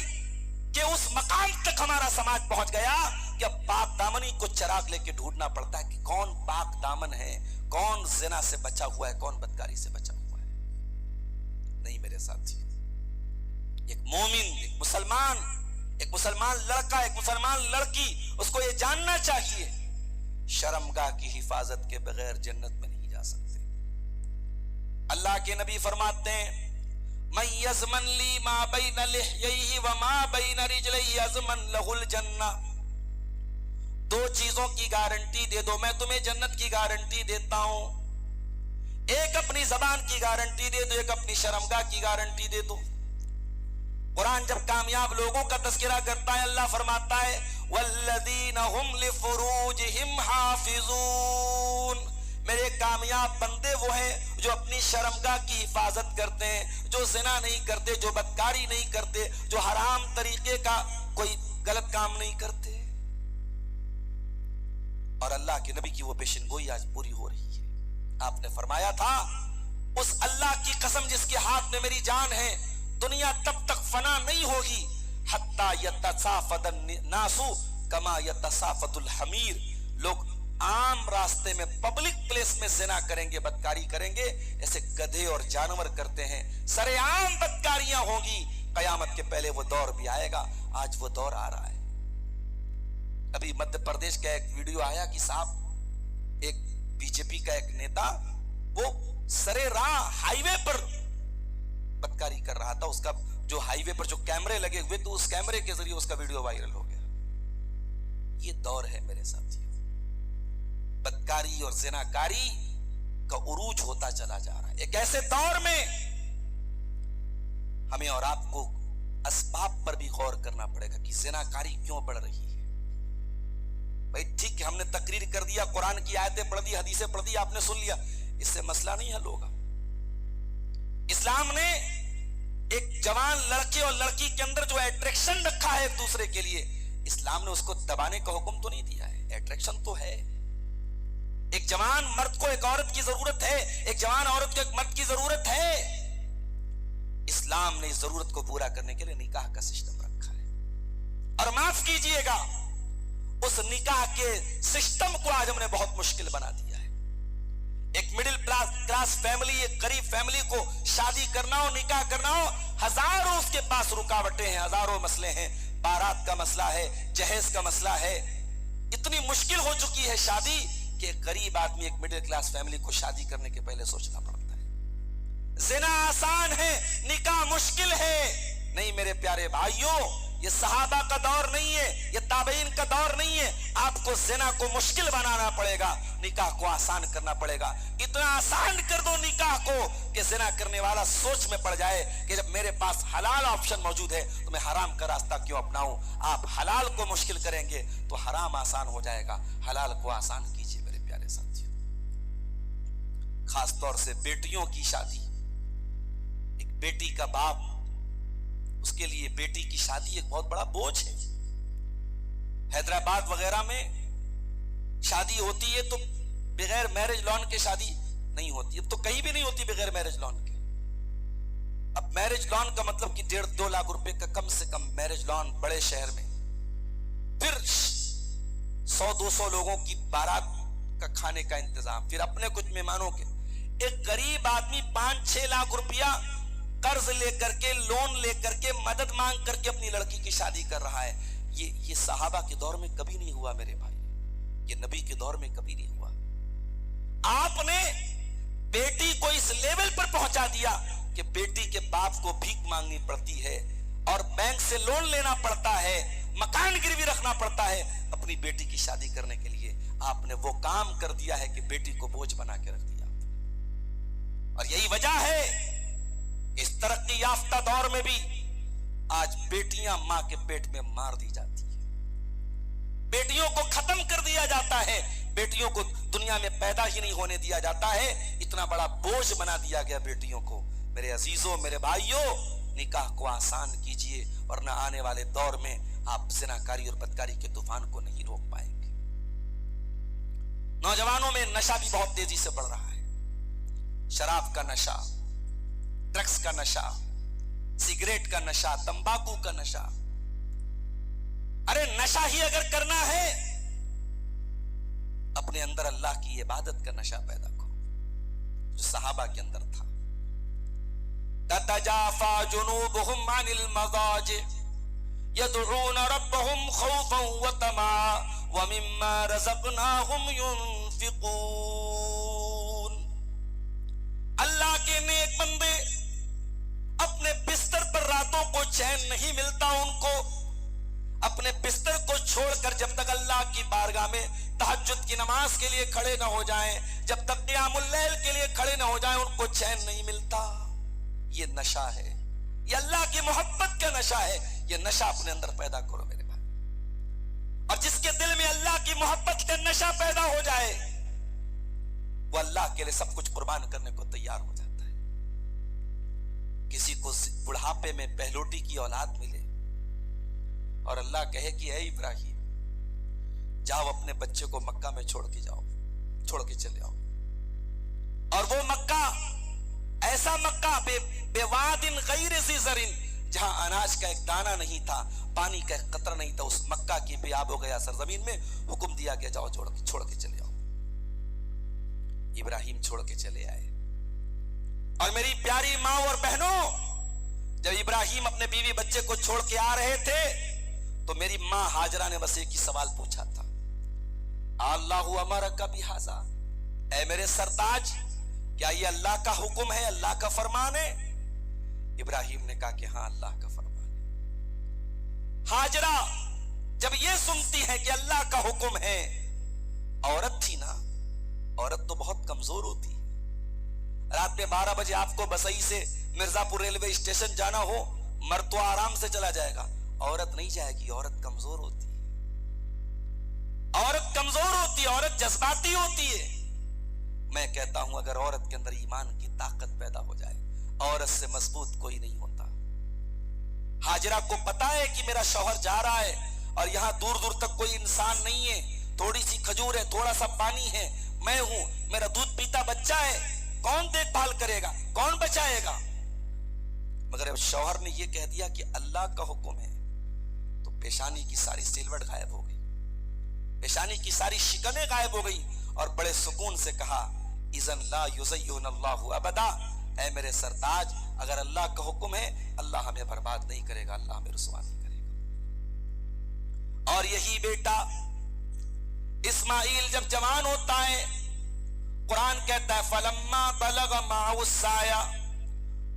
کہ اس مقام تک ہمارا سماج پہنچ گیا کہ اب پاک دامنی کو چراغ لے کے ڈھونڈنا پڑتا ہے کہ کون پاک دامن ہے, کون زنا سے بچا ہوا ہے, کون بدکاری سے بچا ہوا ہے. نہیں میرے ساتھی, ایک مومن, ایک مسلمان لڑکا, ایک مسلمان لڑکی, اس کو یہ جاننا چاہیے شرمگاہ کی حفاظت کے بغیر جنت میں نہیں جا سکتے. اللہ کے نبی فرماتے ہیں من یضمن لی ما بین لحییہ وما بین رجلیہ یضمن لہ الجنہ, دو چیزوں کی گارنٹی دے دو, میں تمہیں جنت کی گارنٹی دیتا ہوں. ایک اپنی زبان کی گارنٹی دے دو, ایک اپنی شرمگاہ کی گارنٹی دے دو. قرآن جب کامیاب لوگوں کا تذکرہ کرتا ہے اللہ فرماتا ہے والذین ہم لفروجہم حافظون, میرے کامیاب بندے وہ ہیں جو اپنی شرمگاہ کی حفاظت کرتے ہیں، جو زنا نہیں کرتے، جو بدکاری نہیں کرتے، جو حرام طریقے کا کوئی غلط کام نہیں کرتے. اور اللہ کے نبی کی وہ پیشن گوئی آج پوری ہو رہی ہے. آپ نے فرمایا تھا اس اللہ کی قسم جس کے ہاتھ میں میری جان ہے، دنیا تب تک فنا نہیں ہوگی حتی یتصافد الناس کما یتصافد الحمیر. لوگ عام راستے میں پبلک پلیس میں زنا کریں گے، بدکاری کریں گے، ایسے گدھے اور جانور کرتے ہیں. سرے عام بدکاریاں ہوں گی. قیامت کے پہلے وہ دور بھی آئے گا. آج وہ دور آ رہا ہے. ابھی مدھیہ پردیش کا ایک ویڈیو آیا کہ صاحب ایک بی جے پی کا ایک نیتا وہ سرے راہ ہائی وے پر بدکاری کر رہا تھا. اس کا جو ہائی وے پر جو کیمرے لگے ہوئے تو اس کیمرے کے ذریعے اس کا ویڈیو وائرل ہو گیا. یہ دور ہے میرے ساتھیوں، بدکاری اور زناکاری کا عروج ہوتا چلا جا رہا ہے. ایک ایسے دور میں ہمیں اور آپ کو اسباب پر بھی غور کرنا پڑے گا کہ زناکاری کیوں بڑھ رہی ہے. بھائی ٹھیک ہے، ہم نے تقریر کر دیا، قرآن کی آیتیں پڑھ دی، حدیثیں پڑھ دی، آپ نے سن لیا، اس سے مسئلہ نہیں حل ہوگا. اسلام نے ایک جوان لڑکے اور لڑکی کے اندر جو اٹریکشن رکھا ہے ایک دوسرے کے لیے، اسلام نے اس کو دبانے کا حکم تو نہیں دیا ہے. اٹریکشن تو ہے. ایک جوان مرد کو ایک عورت کی ضرورت ہے، ایک جوان عورت کو ایک مرد کی ضرورت ہے. اسلام نے اس ضرورت کو پورا کرنے کے لیے نکاح کا سسٹم رکھا ہے. اور معاف کیجئے گا، اس نکاح کے سسٹم کو آج ہم نے بہت مشکل بنا دیا ہے. ایک مڈل کلاس فیملی، ایک غریب فیملی کو شادی کرنا ہو، نکاح کرنا ہو، ہزاروں اس کے پاس رکاوٹیں ہیں، ہزاروں مسئلے ہیں. بارات کا مسئلہ ہے، جہیز کا مسئلہ ہے. اتنی مشکل ہو چکی ہے شادی کہ ایک غریب آدمی ایک مڈل کلاس فیملی کو شادی کرنے کے پہلے سوچنا پڑتا ہے. زنا آسان ہے، نکاح مشکل ہے. نہیں میرے پیارے بھائیوں، یہ صحابہ کا دور نہیں ہے، یہ تابعین کا دور نہیں ہے. آپ کو زنا کو مشکل بنانا پڑے گا، نکاح کو آسان کرنا پڑے گا. اتنا آسان کر دو نکاح کو کہ زنا کرنے والا سوچ میں پڑ جائے کہ جب میرے پاس حلال آپشن موجود ہے تو میں حرام کا راستہ کیوں اپناؤں. آپ حلال کو مشکل کریں گے تو حرام آسان ہو جائے گا. حلال کو آسان کیجئے میرے پیارے ساتھیوں. خاص طور سے بیٹیوں کی شادی. ایک بیٹی کا باپ، اس کے لیے بیٹی کی شادی ایک بہت بڑا بوجھ ہے. حیدرآباد وغیرہ میں شادی ہوتی ہے تو بغیر میرج لون کے شادی نہیں ہوتی. اب تو کہیں بھی نہیں ہوتی بغیر میرج لون کے. اب میرج لون کا مطلب کہ 1.5-2 لاکھ روپے کا کم سے کم میرج لون بڑے شہر میں، پھر 100-200 لوگوں کی بارات کا کھانے کا انتظام، پھر اپنے کچھ مہمانوں کے. ایک غریب آدمی 5-6 لاکھ روپیہ قرض لے کر کے، لون لے کر کے، مدد مانگ کر کے اپنی لڑکی کی شادی کر رہا ہے. یہ صحابہ کے دور میں کبھی نہیں ہوا میرے بھائی، یہ نبی کے دور میں کبھی نہیں ہوا. آپ نے بیٹی کو اس لیول پر پہنچا دیا کہ بیٹی کے باپ کو بھیک مانگنی پڑتی ہے اور بینک سے لون لینا پڑتا ہے، مکان گروی رکھنا پڑتا ہے اپنی بیٹی کی شادی کرنے کے لیے. آپ نے وہ کام کر دیا ہے کہ بیٹی کو بوجھ بنا کے رکھ دیا. اور یہی وجہ ہے اس ترقی یافتہ دور میں بھی آج بیٹیاں ماں کے پیٹ میں مار دی جاتی ہیں، بیٹیوں کو ختم کر دیا جاتا ہے، بیٹیوں کو دنیا میں پیدا ہی نہیں ہونے دیا جاتا ہے. اتنا بڑا بوجھ بنا دیا گیا بیٹیوں کو. میرے عزیزوں، میرے بھائیوں، نکاح کو آسان کیجئے ورنہ آنے والے دور میں آپ زناکاری اور بدکاری کے طوفان کو نہیں روک پائیں گے. نوجوانوں میں نشہ بھی بہت تیزی سے بڑھ رہا ہے. شراب کا نشہ، ڈرگس کا نشہ، سگریٹ کا نشہ، تمباکو کا نشہ. ارے نشہ ہی اگر کرنا ہے اپنے اندر اللہ کی عبادت کا نشہ پیدا کرو جو صحابہ کے اندر تھا. تتجافا جنوبهم عن المضاجع يدعون ربهم خوفا وطمعا ومما رزقناهم ينفقون. اللہ کے نیک بندے اپنے بستر پر راتوں کو چین نہیں ملتا ان کو، اپنے بستر کو چھوڑ کر جب تک اللہ کی بارگاہ میں تہجد کی نماز کے لیے کھڑے نہ ہو جائیں، جب تک قیام اللیل کے لیے کھڑے نہ ہو جائیں، ان کو چین نہیں ملتا. یہ نشہ ہے، یہ اللہ کی محبت کا نشہ ہے. یہ نشہ اپنے اندر پیدا کرو میرے بھائی. اور جس کے دل میں اللہ کی محبت کا نشہ پیدا ہو جائے وہ اللہ کے لیے سب کچھ قربان کرنے کو تیار ہو جاتا ہے. کسی کو بڑھاپے میں پہلوٹی کی اولاد ملے اور اللہ کہے کہ اے ابراہیم جاؤ اپنے بچے کو مکہ میں چھوڑ کے چلے آؤ, اور وہ مکہ ایسا مکہ بے وادن غیر ذی زرع, جہاں اناج کا ایک دانہ نہیں تھا, پانی کا ایک قطرہ نہیں تھا, اس مکہ کی بے آب ہو گیا سرزمین میں حکم دیا کہ جاؤ چھوڑ کے چلے آؤ. ابراہیم چھوڑ کے چلے آئے. اور میری پیاری ماں اور بہنوں, جب ابراہیم اپنے بیوی بچے کو چھوڑ کے آ رہے تھے تو میری ماں ہاجرہ نے بس ایک ہی سوال پوچھا تھا, اللہ امرک بہذا, اے میرے سرتاج کیا یہ اللہ کا حکم ہے, اللہ کا فرمان ہے؟ ابراہیم نے کہا کہ ہاں اللہ کا فرمان ہے. ہاجرہ جب یہ سنتی ہے کہ اللہ کا حکم ہے, عورت تھی نا, عورت تو بہت کمزور ہوتی ہے. رات میں 12 بجے آپ کو بسئی سے مرزا پور ریلوے اسٹیشن جانا ہو, مرد تو آرام سے چلا جائے گا, عورت نہیں جائے گی, عورت کمزور ہوتی ہے, عورت کمزور ہوتی ہے, عورت جذباتی ہوتی ہے. میں کہتا ہوں اگر عورت کے اندر ایمان کی طاقت پیدا ہو جائے, عورت سے مضبوط کوئی نہیں ہوتا. ہاجرہ کو پتا ہے کہ میرا شوہر جا رہا ہے اور یہاں دور دور تک کوئی انسان نہیں ہے, تھوڑی سی کھجور ہے, تھوڑا سا پانی ہے, میں ہوں, میرا دودھ پیتا بچہ ہے, کون دیکھ بھال کرے گا, کون بچائے گا؟ مگر اب شوہر نے یہ کہہ دیا کہ اللہ کا حکم ہے تو پیشانی کی ساری سلوٹ غائب ہو گئی, پیشانی کی ساری شکنیں غائب ہو گئی, اور بڑے سکون سے کہا اذن لا یضیعن اللہ ابدا, اے میرے سرتاج اگر اللہ کا حکم ہے اللہ ہمیں برباد نہیں کرے گا, اللہ ہمیں رسوا نہیں کرے گا. اور یہی بیٹا اسماعیل جب جوان ہوتا ہے, قرآن کہتا ہے فلما بلغ معه السعی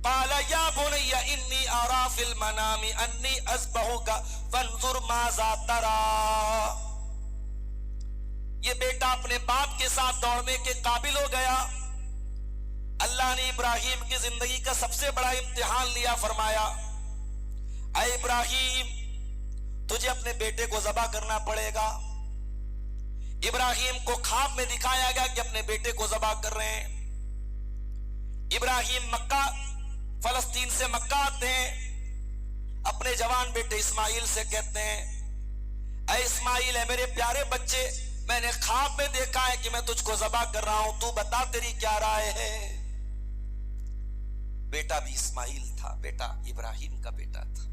قال یا بنی انی ارى فی المنام انی اذبحک فانظر ماذا تری. یہ بیٹا اپنے باپ کے ساتھ دوڑنے کے قابل ہو گیا. اللہ نے ابراہیم کی زندگی کا سب سے بڑا امتحان لیا, فرمایا اے ابراہیم تجھے اپنے بیٹے کو ذبح کرنا پڑے گا. ابراہیم کو خواب میں دکھایا گیا کہ اپنے بیٹے کو ذبح کر رہے ہیں. ابراہیم مکہ فلسطین سے مکہ آتے ہیں, اپنے جوان بیٹے اسماعیل سے کہتے ہیں اے اسماعیل, اے میرے پیارے بچے, میں نے خواب میں دیکھا ہے کہ میں تجھ کو ذبح کر رہا ہوں, تو بتا تیری کیا رائے ہے؟ بیٹا بھی اسماعیل تھا, بیٹا ابراہیم کا بیٹا تھا.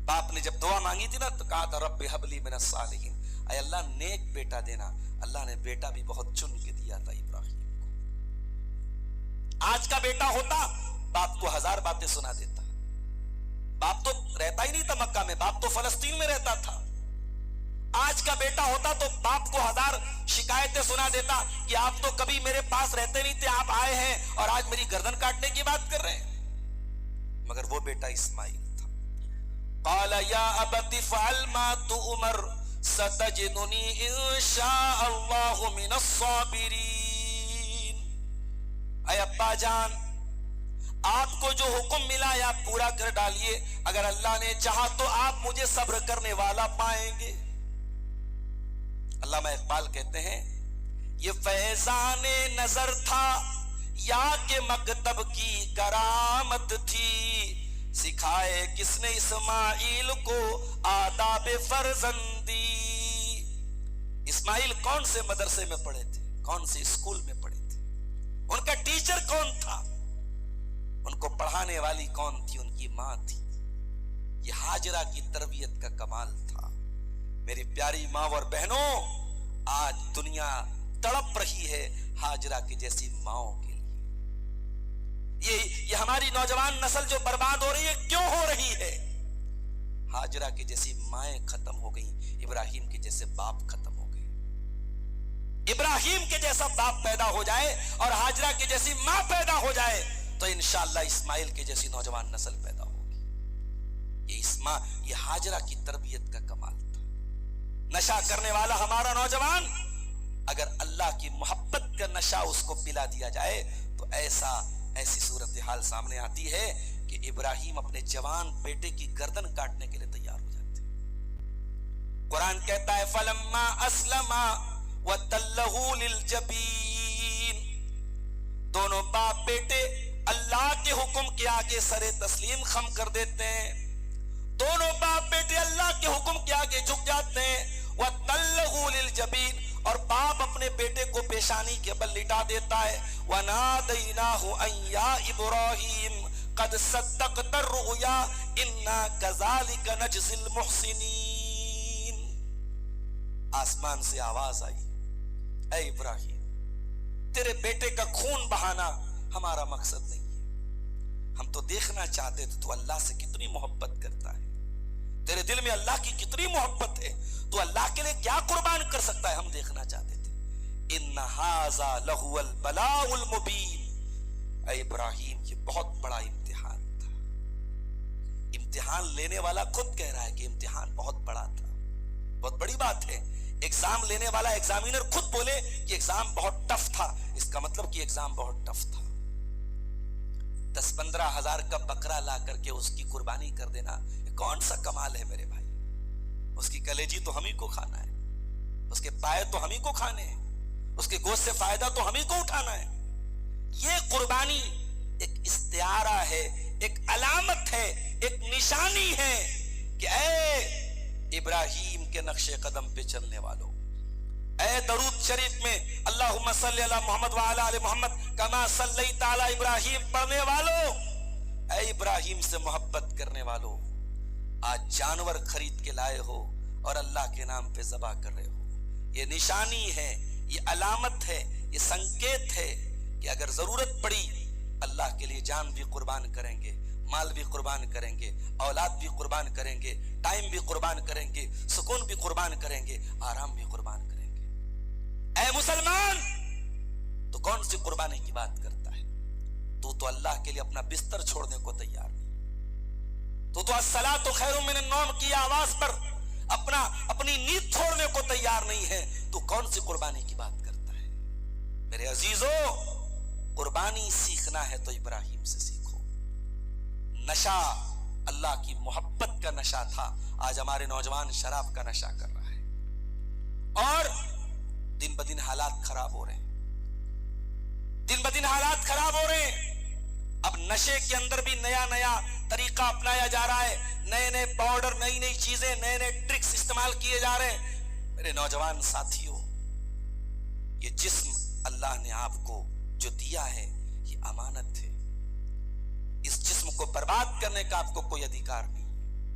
باپ نے جب دعا مانگی تھی نا تو کہا تھا رب ہب لی من الصالحین, اے اللہ نیک بیٹا دینا. اللہ نے بیٹا بھی بہت چن کے دیا تھا ابراہیم کو. آج کا بیٹا ہوتا باپ کو 1000 باتیں سنا دیتا. باپ تو رہتا ہی نہیں تھا مکہ میں, باپ تو فلسطین میں رہتا تھا. آج کا بیٹا ہوتا تو باپ کو 1000 شکایتیں سنا دیتا کہ آپ تو کبھی میرے پاس رہتے نہیں تھے, آپ آئے ہیں اور آج میری گردن کاٹنے کی بات کر رہے ہیں. مگر وہ بیٹا اسماعیل تھا. قال یا ابت فعل ما تؤمر ستجدنی ان شاء اللہ من الصابرین. اے ابا جان, آپ کو جو حکم ملا ہے آپ پورا کر ڈالیے, اگر اللہ نے چاہا تو آپ مجھے صبر کرنے والا پائیں گے. علامہ اقبال کہتے ہیں یہ فیضان نظر تھا یا کہ مکتب کی کرامت تھی, سکھائے کس نے اسماعیل کو آداب فرزندی. اسماعیل کون سے مدرسے میں پڑھے تھے, کون سے اسکول میں پڑھے تھے, ان کا ٹیچر کون تھا, ان کو پڑھانے والی کون تھی, ان کی ماں تھی. یہ ہاجرہ کی تربیت کا کمال تھا. میری پیاری ماں اور بہنوں, آج دنیا تڑپ رہی ہے ہاجرہ کی جیسی ماؤں کے لیے. یہ ہماری نوجوان نسل جو برباد ہو رہی ہے, کیوں ہو رہی ہے؟ ہاجرہ کی جیسی مائیں ختم ہو گئیں, ابراہیم کے جیسے باپ ختم ہو گئے. ابراہیم کے جیسا باپ پیدا ہو جائے اور ہاجرہ کی جیسی ماں پیدا ہو جائے تو انشاءاللہ اسماعیل کی جیسی نوجوان نسل پیدا ہوگی. یہ ہاجرہ کی تربیت کا کمال تھا. نشہ کرنے والا ہمارا نوجوان اگر اللہ کی محبت کا نشہ اس کو پلا دیا جائے تو ایسی صورتحال سامنے آتی ہے کہ ابراہیم اپنے جوان بیٹے کی گردن کاٹنے کے لیے تیار ہو جاتے. قرآن کہتا ہے فلما اسلما وتلہ للجبین دونوں باپ بیٹے اللہ کے حکم کے آگے سر تسلیم خم کر دیتے ہیں. دونوں باپ بیٹے اللہ کے حکم کے آگے جھک جاتے ہیں. وَتَلَّهُ لِلْجَبِينِ اور باپ اپنے بیٹے کو پیشانی کے بل لٹا دیتا ہے. وَنَادَيْنَاهُ أَن يَا إِبْرَاهِيمُ قَدْ صَدَّقْتَ الرُّؤْيَا إِنَّا كَذَلِكَ نَجْزِي الْمُحْسِنِينَ. آسمان سے آواز آئی, اے ابراہیم, تیرے بیٹے کا خون بہانا ہمارا مقصد نہیں ہے. ہم تو دیکھنا چاہتے تھے تو اللہ سے کتنی محبت کرتا ہے, تیرے دل میں اللہ کی کتنی محبت ہے, تو اللہ کے لیے کیا قربان کر سکتا ہے, ہم دیکھنا چاہتے تھے. ان ھذا لہو البلاء المبین. اے ابراہیم, یہ بہت بڑا امتحان تھا. امتحان لینے والا خود کہہ رہا ہے کہ امتحان بہت بڑا تھا. بہت بڑی بات ہے. ایگزام لینے والا ایگزامینر خود بولے کہ ایگزام بہت ٹف تھا, اس کا مطلب کہ ایگزام بہت ٹف تھا. 10-15 ہزار کا بکرا لا کر کے اس کی قربانی کر دینا, یہ کون سا کمال ہے میرے بھائی. اس کی کلیجی تو ہم ہی کو کھانا ہے, اس کے پائے تو ہم ہی کو کھانے ہیں, اس کے گوشت سے فائدہ تو ہم ہی کو اٹھانا ہے. یہ قربانی ایک استعارہ ہے, ایک علامت ہے, ایک نشانی ہے کہ اے ابراہیم کے نقش قدم پہ چلنے والوں, اے درود شریف میں اللہم صلی علی محمد وعلی آل محمد کما صلیت علی ابراہیم پڑھنے والوں, اے ابراہیم سے محبت کرنے والوں, آج جانور خرید کے لائے ہو اور اللہ کے نام پہ ذبح کر رہے ہو. یہ نشانی ہے, یہ علامت ہے, یہ سنکیت ہے کہ اگر ضرورت پڑی اللہ کے لیے جان بھی قربان کریں گے, مال بھی قربان کریں گے, اولاد بھی قربان کریں گے, ٹائم بھی قربان کریں گے, سکون بھی قربان کریں گے, آرام بھی قربان کریں گے. اے مسلمان, تو کون سی قربانی کی بات کرتا ہے؟ تو اللہ کے لیے اپنا بستر چھوڑنے کو تیار نہیں. تو الصلاۃ خیر من النوم کی آواز پر اپنی نیند چھوڑنے کو تیار نہیں ہے, تو کون سی قربانی کی بات کرتا ہے؟ میرے عزیزو, قربانی سیکھنا ہے تو ابراہیم سے سیکھو. نشہ اللہ کی محبت کا نشہ تھا, آج ہمارے نوجوان شراب کا نشہ کر رہا ہے, اور دن بدن حالات خراب ہو رہے ہیں, دن بدن حالات خراب ہو رہے ہیں. اب نشے کے اندر بھی نیا نیا طریقہ اپنایا جا رہا ہے, نئے نئے پاؤڈر, نئی نئی چیزیں, نئے نئے ٹرکس استعمال کیے جا رہے ہیں. میرے نوجوان ساتھیوں, یہ جسم اللہ نے آپ کو جو دیا ہے یہ امانت ہے. اس جسم کو برباد کرنے کا آپ کو کوئی ادھیکار نہیں.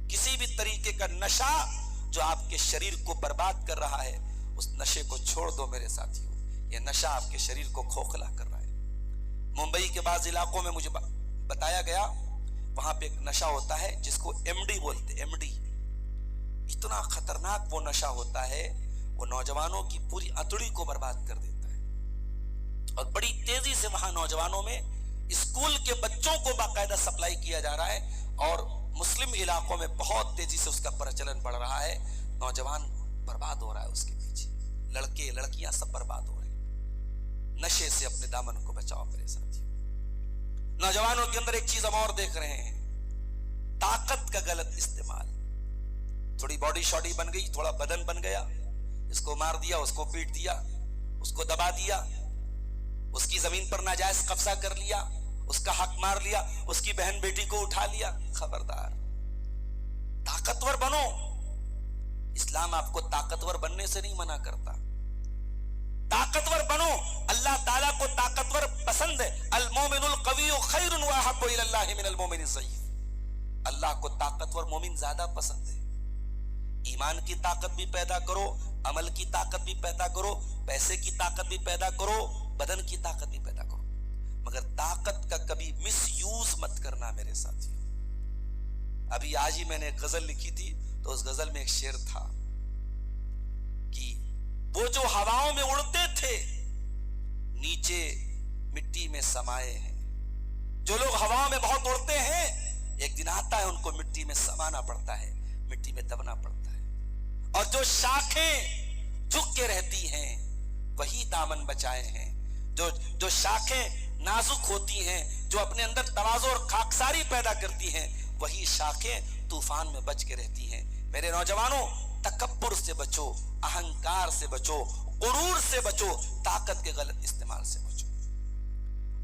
کسی بھی طریقے کا نشہ جو آپ کے شریر کو برباد کر رہا ہے, اس نشے کو چھوڑ دو میرے ساتھیوں. یہ نشہ آپ کے شریر کو کھوکھلا کر رہا ہے. ممبئی کے بعض علاقوں میں مجھے بتایا گیا, وہاں پہ ایک نشہ ہوتا ہے جس کو ایم ڈی بولتے, ایم ڈی. اتنا خطرناک وہ نشہ ہوتا ہے, وہ نوجوانوں کی پوری اتڑی کو برباد کر دیتا ہے. اور بڑی تیزی سے وہاں نوجوانوں میں اسکول کے بچوں کو باقاعدہ سپلائی کیا جا رہا ہے, اور مسلم علاقوں میں بہت تیزی سے اس کا پرچلن بڑھ رہا ہے. نوجوان برباد ہو رہا ہے اس کے پیچھے, لڑکے لڑکیاں سب برباد ہو رہے ہیں. نشے سے اپنے دامن کو بچاؤ میرے ساتھی. نوجوانوں کے اندر ایک چیز ہم اور دیکھ رہے ہیں, طاقت کا غلط استعمال. تھوڑی باڈی شاڈی بن گئی, تھوڑا بدن بن گیا, اس کو مار دیا, اس کو پیٹ دیا, اس کو دبا دیا, اس کی زمین پر ناجائز قبضہ کر لیا, اس کا حق مار لیا, اس کی بہن بیٹی کو اٹھا لیا. خبردار, طاقتور بنو. اسلام آپ کو طاقتور بننے سے نہیں منع کرتا. طاقتور بنو, اللہ تعالیٰ کو طاقتور پسند ہے. المومن القوی خیر واحب الی اللہ من المومن الضعیف. اللہ کو طاقتور مومن زیادہ پسند ہے. ایمان کی طاقت بھی پیدا کرو, عمل کی طاقت بھی پیدا کرو, پیسے کی طاقت بھی پیدا کرو, بدن کی طاقت بھی پیدا کرو, مگر طاقت کا کبھی مس یوز مت کرنا میرے ساتھیوں. ابھی آج ہی میں نے ایک غزل لکھی تھی, تو اس غزل میں ایک شعر تھا کہ وہ جو ہواؤں میں اڑتے تھے نیچے مٹی میں سمائے ہیں. جو لوگ ہواؤں میں بہت اڑتے ہیں, ایک دن آتا ہے ان کو مٹی میں سمانا پڑتا ہے, مٹی میں دبنا پڑتا ہے. اور جو شاخیں جھک کے رہتی ہیں وہی دامن بچائے ہیں. جو شاخیں نازک ہوتی ہیں, جو اپنے اندر تواضع اور خاکساری پیدا کرتی ہیں, وہی شاخیں طوفان میں بچ کے رہتی ہیں. میرے نوجوانوں, تکبر سے بچو, اہنکار سے بچو, غرور سے بچو, طاقت کے غلط استعمال سے بچو.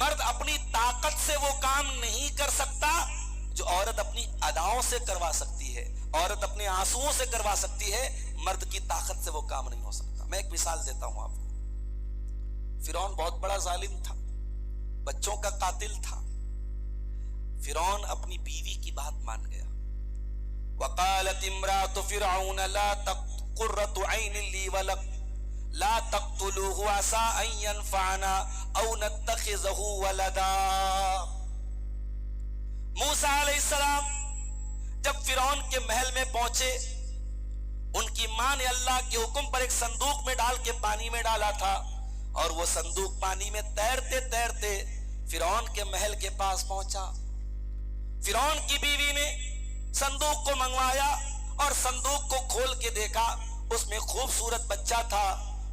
مرد اپنی طاقت سے وہ کام نہیں کر سکتا جو عورت اپنی اداؤں سے کروا سکتی ہے، عورت اپنے آنسوؤں سے کروا سکتی ہے، مرد کی طاقت سے وہ کام نہیں ہو سکتا۔ میں ایک مثال دیتا ہوں آپ کو۔ فرعون بہت بڑا ظالم تھا، بچوں کا قاتل تھا۔ فرعون اپنی بیوی کی بات مان گیا۔ وقالت امرأة فرعون لا قرة عين لي ولك لا تقتلوه عسى ان ينفعنا او نتخذه ولدا۔ موسیٰ علیہ السلام جب فرعون کے محل میں پہنچے، ان کی ماں نے اللہ کے حکم پر ایک صندوق میں ڈال کے پانی میں ڈالا تھا، اور وہ صندوق پانی میں تیرتے تیرتے فرعون کے محل کے پاس پہنچا۔ فرعون کی بیوی نے صندوق کو منگوایا اور صندوق کو کھول کے دیکھا، اس میں خوبصورت بچہ تھا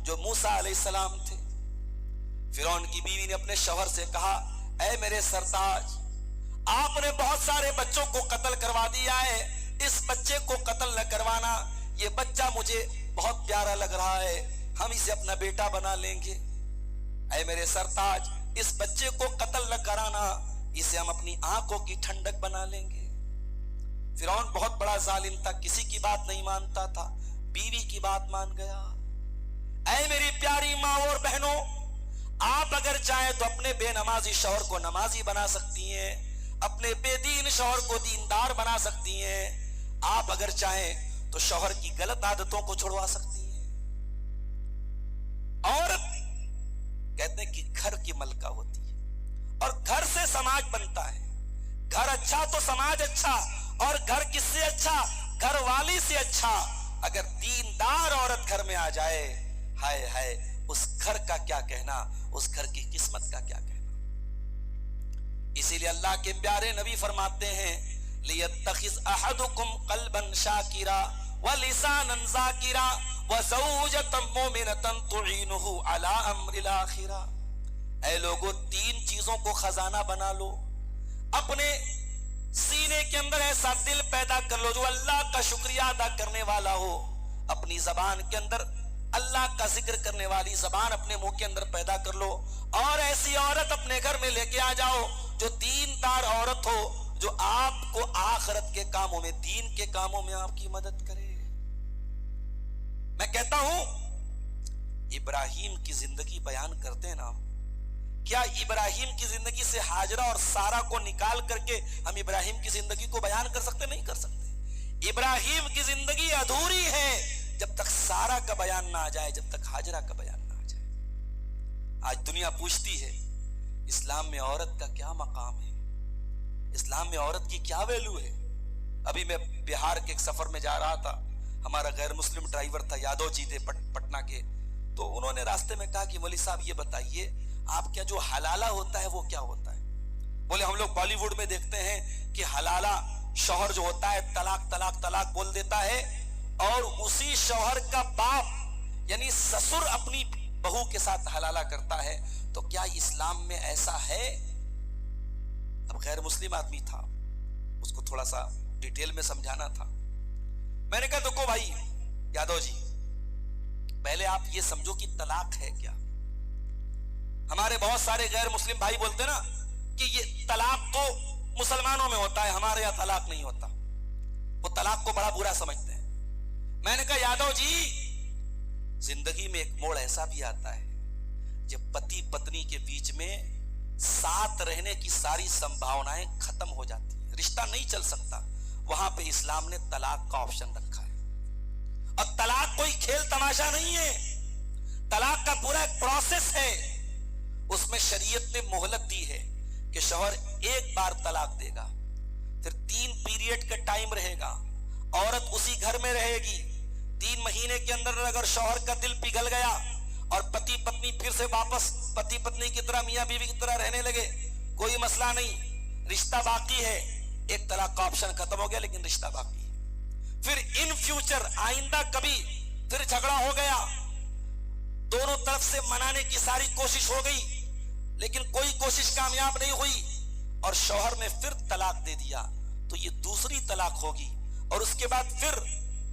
جو موسیٰ علیہ السلام تھے۔ فرعون کی بیوی نے اپنے شوہر سے کہا، اے میرے سرتاج، آپ نے بہت سارے بچوں کو قتل کروا دیا ہے، اس بچے کو قتل نہ کروانا، یہ بچہ مجھے بہت پیارا لگ رہا ہے، ہم اسے اپنا بیٹا بنا لیں گے۔ اے میرے سرتاج، اس بچے کو قتل نہ کرانا، اسے ہم اپنی آنکھوں کی ٹھنڈک بنا لیں گے۔ فرعون بہت بڑا ظالم تھا، کسی کی بات نہیں مانتا تھا، بیوی کی بات مان گیا۔ اے میری پیاری ماں اور بہنوں، آپ اگر چاہیں تو اپنے بے نمازی شوہر کو نمازی بنا سکتی ہیں، اپنے بے دین شوہر کو دیندار بنا سکتی ہیں، آپ اگر چاہیں تو شوہر کی غلط عادتوں کو چھڑوا سکتی ہیں۔ عورت کہتے ہیں کہ گھر کی ملکہ ہوتی ہے، اور گھر سے سماج بنتا ہے۔ گھر اچھا تو سماج اچھا، اور گھر کس سے اچھا؟ گھر والی سے اچھا۔ اگر دیندار عورت گھر میں آ جائے، ہائے ہائے، اس گھر کا کیا کہنا، اس گھر کی قسمت کا کیا کہنا۔ اسی لیے اللہ کے پیارے نبی فرماتے ہیں، لِيَتَّخِذْ أَحَدُكُمْ قَلْبًا شَاكِرًا وَلِسَانًا ذَاكِرًا وَزَوْجَةً مُؤْمِنَةً تُعِينُهُ عَلَىٰ أَمْرِ الْآخِرَةِ۔ اے لوگو، تین چیزوں کو خزانہ بنا لو، اپنے سینے کے اندر ایسا دل پیدا کر لو جو اللہ کا شکریہ ادا کرنے والا ہو، اپنی زبان کے اندر اللہ کا ذکر کرنے والی زبان اپنے منہ کے اندر پیدا کر لو، اور ایسی عورت اپنے گھر میں لے کے آ جاؤ جو دیندار عورت ہو، جو آپ کو آخرت کے کاموں میں، دین کے کاموں میں آپ کی مدد کرے۔ میں کہتا ہوں، ابراہیم کی زندگی بیان کرتے ہیں نا، کیا ابراہیم کی زندگی سے ہاجرہ اور سارہ کو نکال کر کے ہم ابراہیم کی زندگی کو بیان کر سکتے؟ نہیں کر سکتے۔ ابراہیم کی زندگی ادھوری ہے جب تک سارہ کا بیان نہ آ جائے، جب تک ہاجرہ کا بیان نہ آ جائے۔ آج دنیا پوچھتی ہے، اسلام میں عورت کا کیا مقام ہے، اسلام میں عورت کی کیا ویلو ہے۔ ابھی میں بہار کے ایک سفر میں جا رہا تھا، ہمارا غیر مسلم ڈرائیور تھا، یادو جی تھے پٹنہ کے، تو انہوں نے راستے میں کہا کہ مولوی صاحب یہ بتائیے، آپ کیا جو حلالہ ہوتا ہے وہ کیا ہوتا ہے؟ بولے ہم لوگ بالی ووڈ میں دیکھتے ہیں کہ حلالہ شوہر جو ہوتا ہے طلاق طلاق طلاق بول دیتا ہے، اور اسی شوہر کا باپ یعنی سسر اپنی بہو کے ساتھ حلالہ کرتا ہے، تو کیا اسلام میں ایسا ہے؟ اب غیر مسلم آدمی تھا، اس کو تھوڑا سا ڈیٹیل میں سمجھانا تھا۔ میں نے کہا دیکھو بھائی یادو جی، پہلے آپ یہ سمجھو کہ طلاق ہے کیا۔ ہمارے بہت سارے غیر مسلم بھائی بولتے نا کہ یہ طلاق تو مسلمانوں میں ہوتا ہے، ہمارے یہاں طلاق نہیں ہوتا، وہ طلاق کو بڑا برا سمجھتے ہیں۔ میں نے کہا یادو جی، زندگی میں ایک موڑ ایسا بھی آتا ہے جب پتی پتنی کے بیچ میں ساتھ رہنے کی ساری سمبھاونائیں ختم ہو جاتی ہیں، رشتہ نہیں چل سکتا، وہاں پہ اسلام نے طلاق کا آپشن رکھا ہے۔ اور طلاق کوئی کھیل تماشا نہیں ہے، طلاق کا پورا ایک پروسیس ہے۔ اس میں شریعت نے مہلت دی ہے کہ شوہر ایک بار طلاق دے گا، پھر 3 پیریڈ کا ٹائم رہے گا، عورت اسی گھر میں رہے گی، 3 مہینے کے اندر اگر شوہر کا دل پگھل گیا اور پتی پتنی پھر سے واپس پتی پتنی کی طرح میاں بیوی کی طرح رہنے لگے، کوئی مسئلہ نہیں، رشتہ باقی ہے۔ ایک طلاق کا آپشن ختم ہو گیا لیکن رشتہ باقی ہے۔ پھر ان فیوچر آئندہ کبھی پھر جھگڑا ہو گیا، دونوں طرف سے منانے کی ساری کوشش ہو گئی لیکن کوئی کوشش کامیاب نہیں ہوئی اور شوہر نے پھر طلاق دے دیا، تو یہ دوسری طلاق ہوگی، اور اس کے بعد پھر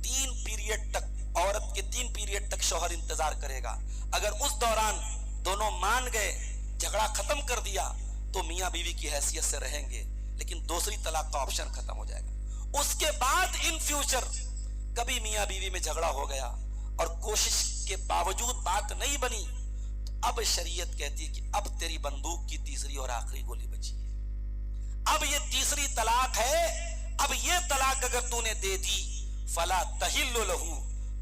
3 پیریڈ تک، عورت کے 3 پیریڈ تک شوہر انتظار کرے گا۔ اگر اس دوران دونوں مان گئے، جھگڑا ختم کر دیا، تو میاں بیوی کی حیثیت سے رہیں گے، لیکن دوسری طلاق کا آپشن ختم ہو جائے گا۔ اس کے بعد ان فیوچر کبھی میاں بیوی میں جھگڑا ہو گیا اور کوشش کے باوجود بات نہیں بنی، تو اب شریعت کہتی ہے کہ اب تیری بندوق کی تیسری اور آخری گولی بچی ہے، اب یہ تیسری طلاق ہے، اب یہ طلاق اگر تو نے دے دی فلا تحل لہو،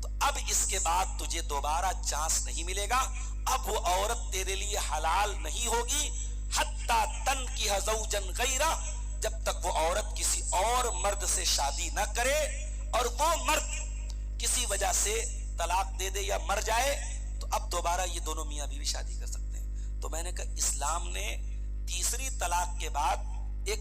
تو اب اس کے بعد تجھے دوبارہ چانس نہیں ملے گا، اب وہ عورت تیرے لیے حلال نہیں ہوگی، حتی تنکح زوجا غیرہ، جب تک وہ عورت کسی اور مرد سے شادی نہ کرے اور وہ مرد کسی وجہ سے طلاق دے دے یا مر جائے، تو اب دوبارہ یہ دونوں میاں بیوی شادی کر سکتے ہیں۔ تو میں نے کہا اسلام نے تیسری طلاق کے بعد ایک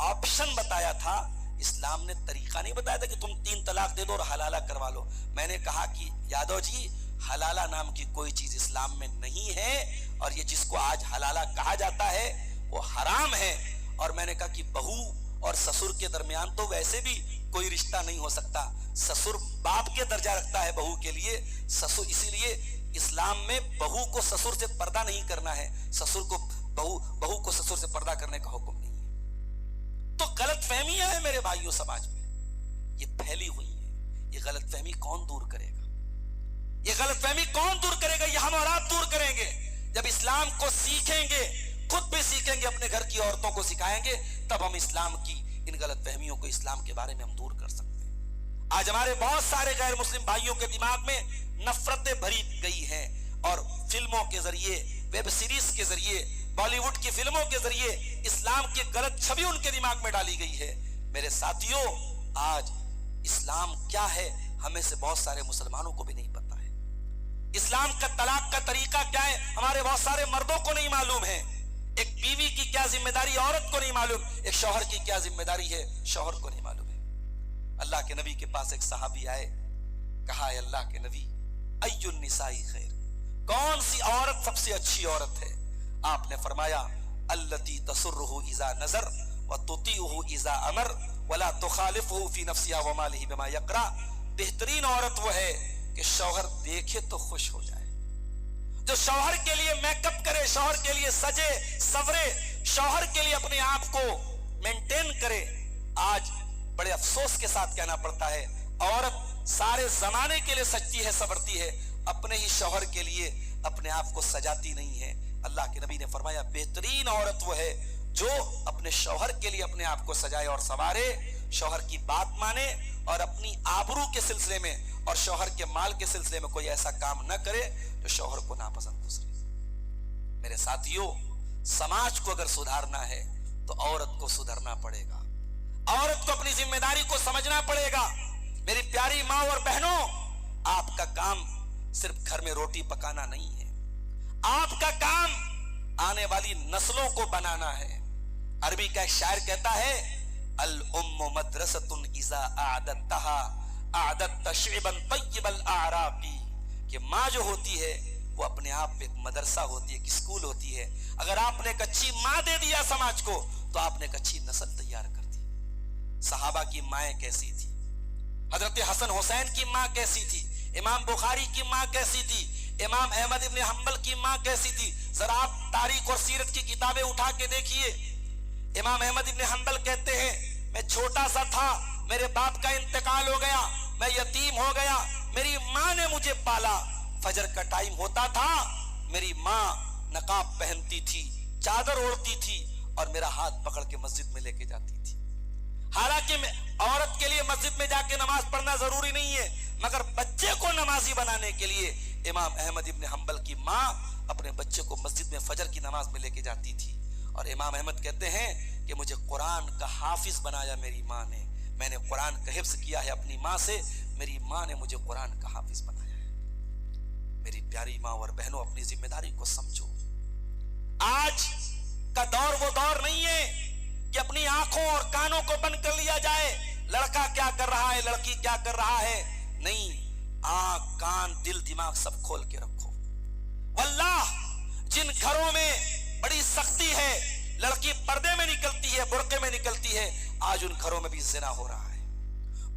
آپشن بتایا تھا، اسلام نے طریقہ نہیں بتایا تھا کہ تم 3 طلاق دے دو اور حلالہ کروا لو۔ میں نے کہا کہ یادو جی حلالہ نام کی کوئی چیز اسلام میں نہیں ہے، اور یہ جس کو آج حلالہ کہا جاتا ہے وہ حرام ہے۔ اور میں نے کہا کہ بہو اور سسر کے درمیان تو ویسے بھی کوئی رشتہ نہیں ہو سکتا، سسر باپ کے درجہ رکھتا ہے بہو کے لیے، سسر اسی لیے اسلام میں بہو کو سسر سے پردہ نہیں کرنا ہے، سسر کو بہو کو سسر سے پردہ کرنے کا حکم نہیں ہے۔ تو غلط فہمیاں ہیں میرے بھائیوں سماج میں، یہ پھیلی ہوئی ہیں، یہ غلط فہمی کون دور کرے گا؟ یہ غلط فہمی کون دور کرے گا؟ یہ ہم اور آپ دور کریں گے جب اسلام کو سیکھیں گے، خود بھی سیکھیں گے، اپنے گھر کی عورتوں کو سکھائیں گے، تب ہم اسلام کی ان غلط فہمیوں کو اسلام کے بارے میں ہم دور کر سکتے ہیں۔ آج ہمارے بہت سارے غیر مسلم بھائیوں کے دماغ میں نفرتیں بھری گئی ہیں، اور فلموں کے ذریعے، ویب سیریز کے ذریعے، بالی ووڈ کی فلموں کے ذریعے اسلام کی غلط چھوی ان کے دماغ میں ڈالی گئی ہے۔ میرے ساتھیوں، آج اسلام کیا ہے ہمیں سے بہت سارے مسلمانوں کو بھی نہیں پتا ہے۔ اسلام کا طلاق کا طریقہ کیا ہے ہمارے بہت سارے مردوں کو نہیں معلوم ہے۔ ایک بیوی کی کیا ذمہ داری عورت کو نہیں معلوم، ایک شوہر کی کیا ذمہ داری ہے شوہر کو نہیں معلوم ہے۔ اللہ کے نبی کے پاس ایک صحابی آئے، کہا اے اللہ کے نبی ای النساء خیر، کون سی عورت سب سے اچھی عورت ہے؟ آپ نے فرمایا التی تسرہ اذا نظر وتطیعہ اذا امر ولا تخالفہ فی نفسها ومالہ بما یکرہ، بہترین عورت وہ ہے کہ شوہر دیکھے تو خوش ہو جائے، جو شوہر کے لیے میک اپ کرے، شوہر کے لیے سجے سورے، شوہر کے لیے اپنے آپ کو مینٹین کرے۔ آج بڑے افسوس کے ساتھ کہنا پڑتا ہے عورت سارے زمانے کے لیے سجتی ہے، سورتی ہے، اپنے ہی شوہر کے لیے اپنے آپ کو سجاتی نہیں ہے۔ اللہ کے نبی نے فرمایا بہترین عورت وہ ہے جو اپنے شوہر کے لیے اپنے آپ کو سجائے اور سنوارے، شوہر کی بات مانے، اور اپنی آبرو کے سلسلے میں اور شوہر کے مال کے سلسلے میں کوئی ایسا کام نہ کرے جو شوہر کو ناپسند گزرے۔ میرے ساتھیوں، سماج کو اگر سدھارنا ہے تو عورت کو سدھرنا پڑے گا، عورت کو اپنی ذمہ داری کو سمجھنا پڑے گا۔ میری پیاری ماں اور بہنوں، آپ کا کام صرف گھر میں روٹی پکانا نہیں ہے، آپ کا کام آنے والی نسلوں کو بنانا ہے۔ عربی کا ایک شاعر کہتا ہے الام مدرسۃ اذا اعددتها اعددت شعبا طیب الاعراق، کہ ماں جو ہوتی ہے وہ اپنے آپ میں ایک مدرسہ ہوتی ہے، ایک اسکول ہوتی ہے۔ اگر آپ نے ایک اچھی ماں دے دیا سماج کو تو آپ نے ایک اچھی نسل تیار کر دی۔ صحابہ کی مائیں کیسی تھی، حضرت حسن حسین کی ماں کیسی تھی، امام بخاری کی ماں کیسی تھی، امام احمد ابن حنبل کی ماں کیسی تھی؟ ذرا آپ تاریخ اور سیرت کی کتابیں اٹھا کے دیکھیے۔ امام احمد ابن حنبل کہتے ہیں میں چھوٹا سا تھا، میرے باپ کا انتقال ہو گیا، میں یتیم ہو گیا، میری ماں نے مجھے پالا، فجر کا ٹائم ہوتا تھا، میری ماں نقاب پہنتی تھی، چادر اوڑھتی تھی، اور میرا ہاتھ پکڑ کے مسجد میں لے کے جاتی تھی۔ حالانکہ عورت کے لیے مسجد میں جا کے نماز پڑھنا ضروری نہیں ہے، مگر بچے کو نمازی بنانے کے لیے امام احمد ابن حنبل کی ماں اپنے بچے کو مسجد میں فجر کی نماز میں لے کے جاتی تھی۔ اور امام احمد کہتے ہیں کہ مجھے قرآن کا حافظ بنایا میری ماں نے، میں نے قرآن کا حفظ کیا ہے اپنی ماں سے، میری ماں نے مجھے قرآن کا حافظ بنایا ہے۔ میری پیاری ماں اور بہنوں، اپنی ذمہ داری کو سمجھو۔ آج کا دور وہ دور نہیں ہے کہ اپنی آنکھوں اور کانوں کو بند کر لیا جائے، لڑکا کیا کر رہا ہے، لڑکی کیا کر رہا ہے، نہیں، آنکھ کان دل دماغ سب کھول کے رکھو۔ واللہ جن گھروں میں بڑی سختی ہے، لڑکی پردے میں نکلتی ہے، برقعے میں نکلتی ہے، آج ان گھروں میں بھی زنا ہو رہا ہے۔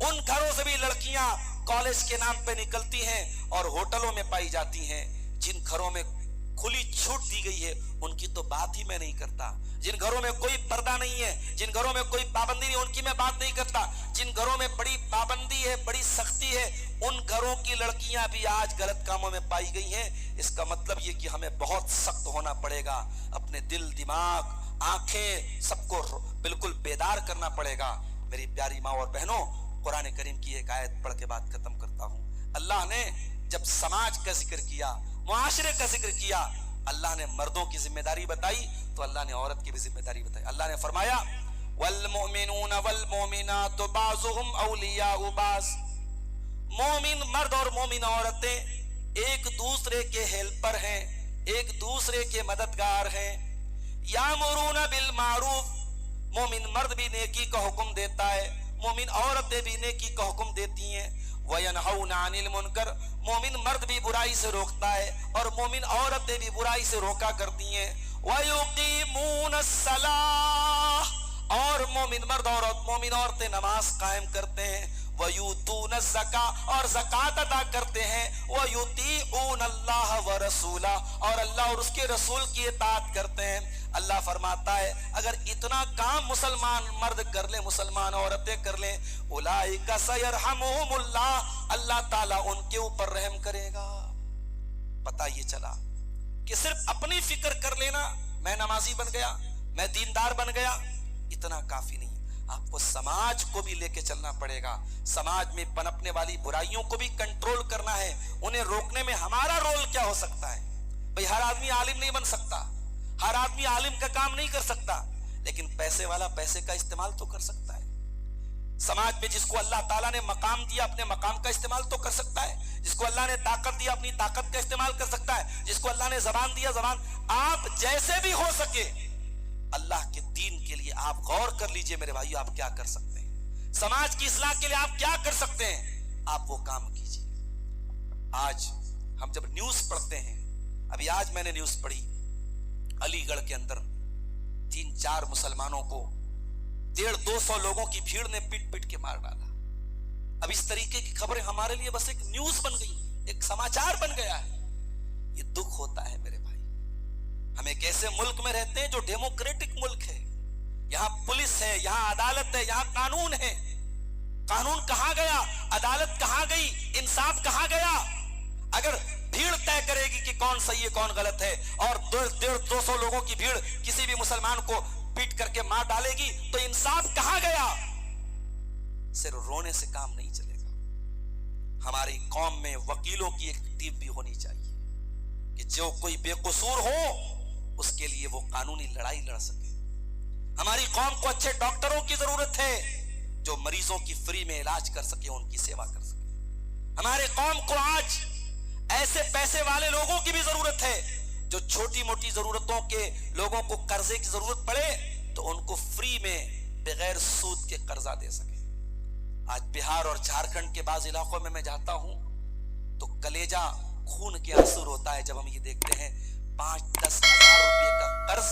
ان گھروں سے بھی لڑکیاں کالج کے نام پہ نکلتی ہیں اور ہوٹلوں میں پائی جاتی ہیں۔ جن گھروں میں کھلی چھوٹ دی گئی ہے ان کی تو بات ہی میں نہیں کرتا. جن گھروں میں کوئی پردہ نہیں ہے, جن گھروں میں کوئی پابندی نہیں, ان کی میں بات نہیں کرتا. جن گھروں میں بڑی پابندی ہے, بڑی سختی ہے, ان گھروں کی لڑکیاں بھی آج غلط کاموں میں پائی گئی ہیں. اس کا مطلب یہ کہ ہمیں بہت سخت ہونا پڑے گا, اپنے دل, دماغ, آنکھیں سب کو بالکل بیدار کرنا پڑے گا. میری پیاری ماں اور بہنوں, قرآن کریم کی ایک آیت پڑھ کے بات ختم کرتا ہوں. اللہ نے جب سماج کا ذکر کیا, معاشرے کا ذکر کیا, اللہ نے مردوں کی ذمہ داری بتائی تو اللہ نے عورت کی بھی ذمہ داری بتائی. اللہ نے فرمایا والمؤمنون والمؤمنات بعضهم اولیاء بعض. مومن مرد اور مومن عورتیں ایک دوسرے کے ہیلپر ہیں, ایک دوسرے کے مددگار ہیں. یامرون بالمعروف, مومن مرد بھی نیکی کا حکم دیتا ہے, مومن عورتیں بھی نیکی کا حکم دیتی ہیں. وَيَنْهَوْنَ عَنِ الْمُنْكَرِ, مومن مرد بھی برائی سے روکتا ہے اور مومن عورتیں بھی برائی سے روکا کرتی ہیں. وَيُقِيمُونَ الصَّلَاةَ, اور مومن مرد اور مومن عورتیں نماز قائم کرتے ہیں. وَيُؤْتُونَ الزَّكَاةَ, اور زکوٰۃ ادا کرتے ہیں. وَيُطِيعُونَ اللَّهَ وَرَسُولَهُ, اور اللہ اور اس کے رسول کی اطاعت کرتے ہیں. اللہ فرماتا ہے اگر اتنا کام مسلمان مرد کر لیں, مسلمان عورتیں کر لیں, اولئک سیرحمہم اللہ, اللہ تعالیٰ ان کے اوپر رحم کرے گا. پتہ یہ چلا کہ صرف اپنی فکر کر لینا, میں نمازی بن گیا, میں دیندار بن گیا, اتنا کافی نہیں. آپ کو سماج کو بھی لے کے چلنا پڑے گا. سماج میں پنپنے والی برائیوں کو بھی کنٹرول کرنا ہے. انہیں روکنے میں ہمارا رول کیا ہو سکتا ہے؟ بھئی ہر آدمی عالم نہیں بن سکتا, ہر آدمی عالم کا کام نہیں کر سکتا, لیکن پیسے والا پیسے کا استعمال تو کر سکتا ہے. سماج میں جس کو اللہ تعالیٰ نے مقام دیا اپنے مقام کا استعمال تو کر سکتا ہے. جس کو اللہ نے طاقت دیا اپنی طاقت کا استعمال کر سکتا ہے. جس کو اللہ نے زبان دیا زبان. آپ جیسے بھی ہو سکے اللہ کے دین کے لیے آپ غور کر لیجئے میرے بھائیو, آپ کیا کر سکتے ہیں. سماج کی اصلاح کے لیے آپ کیا کر سکتے ہیں, آپ وہ کام کیجئے. آج ہم جب نیوز پڑھتے ہیں, ابھی آج میں نے نیوز پڑھی, علی گڑھ کے اندر 3-4 مسلمانوں کو 150-200 لوگوں کی بھیڑ نے پیٹ پیٹ کے مار ڈالا. اب اس طریقے کی خبریں ہمارے لیے بس ایک نیوز بن گئی, ایک سماچار بن گیا ہے. یہ دکھ ہوتا ہے میرے بھائی. ہم ایک ایسے ملک میں رہتے ہیں جو ڈیموکریٹک ملک ہے, یہاں پولیس ہے, یہاں عدالت ہے, یہاں قانون ہے. قانون کہاں گیا, عدالت کہاں گئی, انصاف کہاں گیا؟ اگر بھیڑ طے کرے گی کہ کون صحیح ہے کون غلط ہے, اور 150-200 لوگوں کی بھیڑ کسی بھی مسلمان کو پیٹ کر کے مار ڈالے گی, تو انصاف کہاں گیا؟ صرف رونے سے کام نہیں چلے گا. ہماری قوم میں وکیلوں کی ایک ٹیم بھی ہونی چاہیے کہ جو کوئی بے قصور ہو اس کے لیے وہ قانونی لڑائی لڑ سکے. ہماری قوم کو اچھے ڈاکٹروں کی ضرورت ہے جو مریضوں کی فری میں علاج کر سکے, ان کی سیوا کر سکے. ہمارے قوم کو آج ایسے پیسے والے لوگوں کی بھی ضرورت ہے جو چھوٹی موٹی ضرورتوں کے لوگوں کو قرضے کی ضرورت پڑے تو ان کو فری میں بغیر سود کے قرضہ دے سکے. آج بہار اور جھارکھنڈ کے بعض علاقوں میں میں جاتا ہوں تو کلیجہ خون کے آنسو ہوتا ہے جب ہم یہ دیکھتے ہیں 5-10 ہزار روپے کا قرض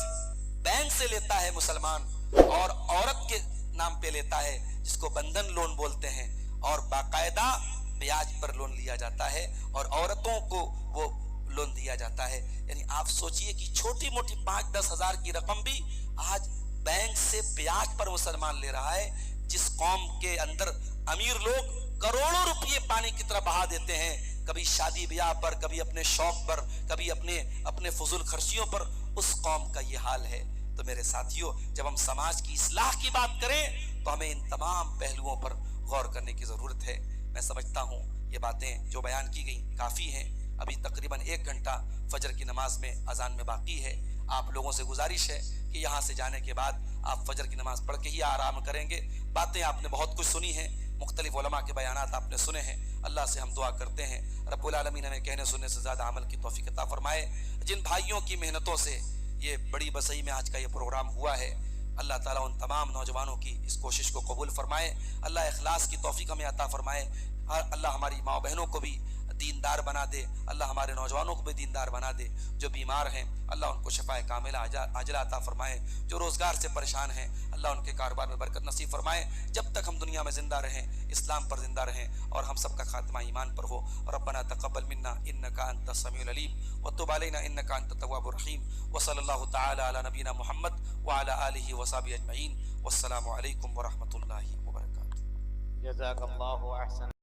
بینک سے لیتا ہے مسلمان, اور عورت کے نام پہ لیتا ہے جس کو بندھن لون بولتے ہیں, اور باقاعدہ بیاج پر لون لیا جاتا ہے اور عورتوں کو وہ لون دیا جاتا ہے. یعنی آپ سوچئے کہ چھوٹی موٹی 5-10 ہزار کی رقم بھی آج بینک سے بیاج پر مسلمان لے رہا ہے. جس قوم کے اندر امیر لوگ کروڑوں روپے پانی کی طرح بہا دیتے ہیں, کبھی شادی بیاہ پر, کبھی اپنے شوق پر, کبھی اپنے فضول خرچیوں پر, اس قوم کا یہ حال ہے. تو میرے ساتھیوں, جب ہم سماج کی اصلاح کی بات کریں تو ہمیں ان تمام پہلوؤں پر غور کرنے کی ضرورت ہے. میں سمجھتا ہوں یہ باتیں جو بیان کی گئیں کافی ہیں. ابھی تقریباً 1 گھنٹہ فجر کی نماز میں اذان میں باقی ہے. آپ لوگوں سے گزارش ہے کہ یہاں سے جانے کے بعد آپ فجر کی نماز پڑھ کے ہی آرام کریں گے. باتیں آپ نے بہت کچھ سنی ہیں, مختلف علماء کے بیانات آپ نے سنے ہیں. اللہ سے ہم دعا کرتے ہیں رب العالمین ہمیں کہنے سننے سے زیادہ عمل کی توفیق عطا فرمائے. جن بھائیوں کی محنتوں سے یہ بڑی بسئی میں آج کا یہ پروگرام ہوا ہے, اللہ تعالیٰ ان تمام نوجوانوں کی اس کوشش کو قبول فرمائے. اللہ اخلاص کی توفیق ہمیں عطا فرمائے. اللہ ہماری ماں بہنوں کو بھی دیندار بنا دے اللہ، ہمارے نوجوانوں کو بھی دیندار بنا دے، جو بیمار ہیں اللہ ان کو شفائے کاملہ عاجلہ عطا فرمائے، جو روزگار سے پریشان ہیں اللہ ان کے کاروبار میں برکت نصیب فرمائے، جب تک ہم دنیا میں زندہ رہیں اسلام پر زندہ رہیں اور ہم سب کا خاتمہ ایمان پر ہو۔ ربنا تقبل منا انک انت السمیع العلیم وتب علینا انک انت التواب الرحیم، وصلی اللہ تعالی علی نبینا محمد وعلی آلہ وصحبہ اجمعین، والسلام علیکم ورحمۃ اللہ وبرکاتہ۔ جزاک اللہ احسن۔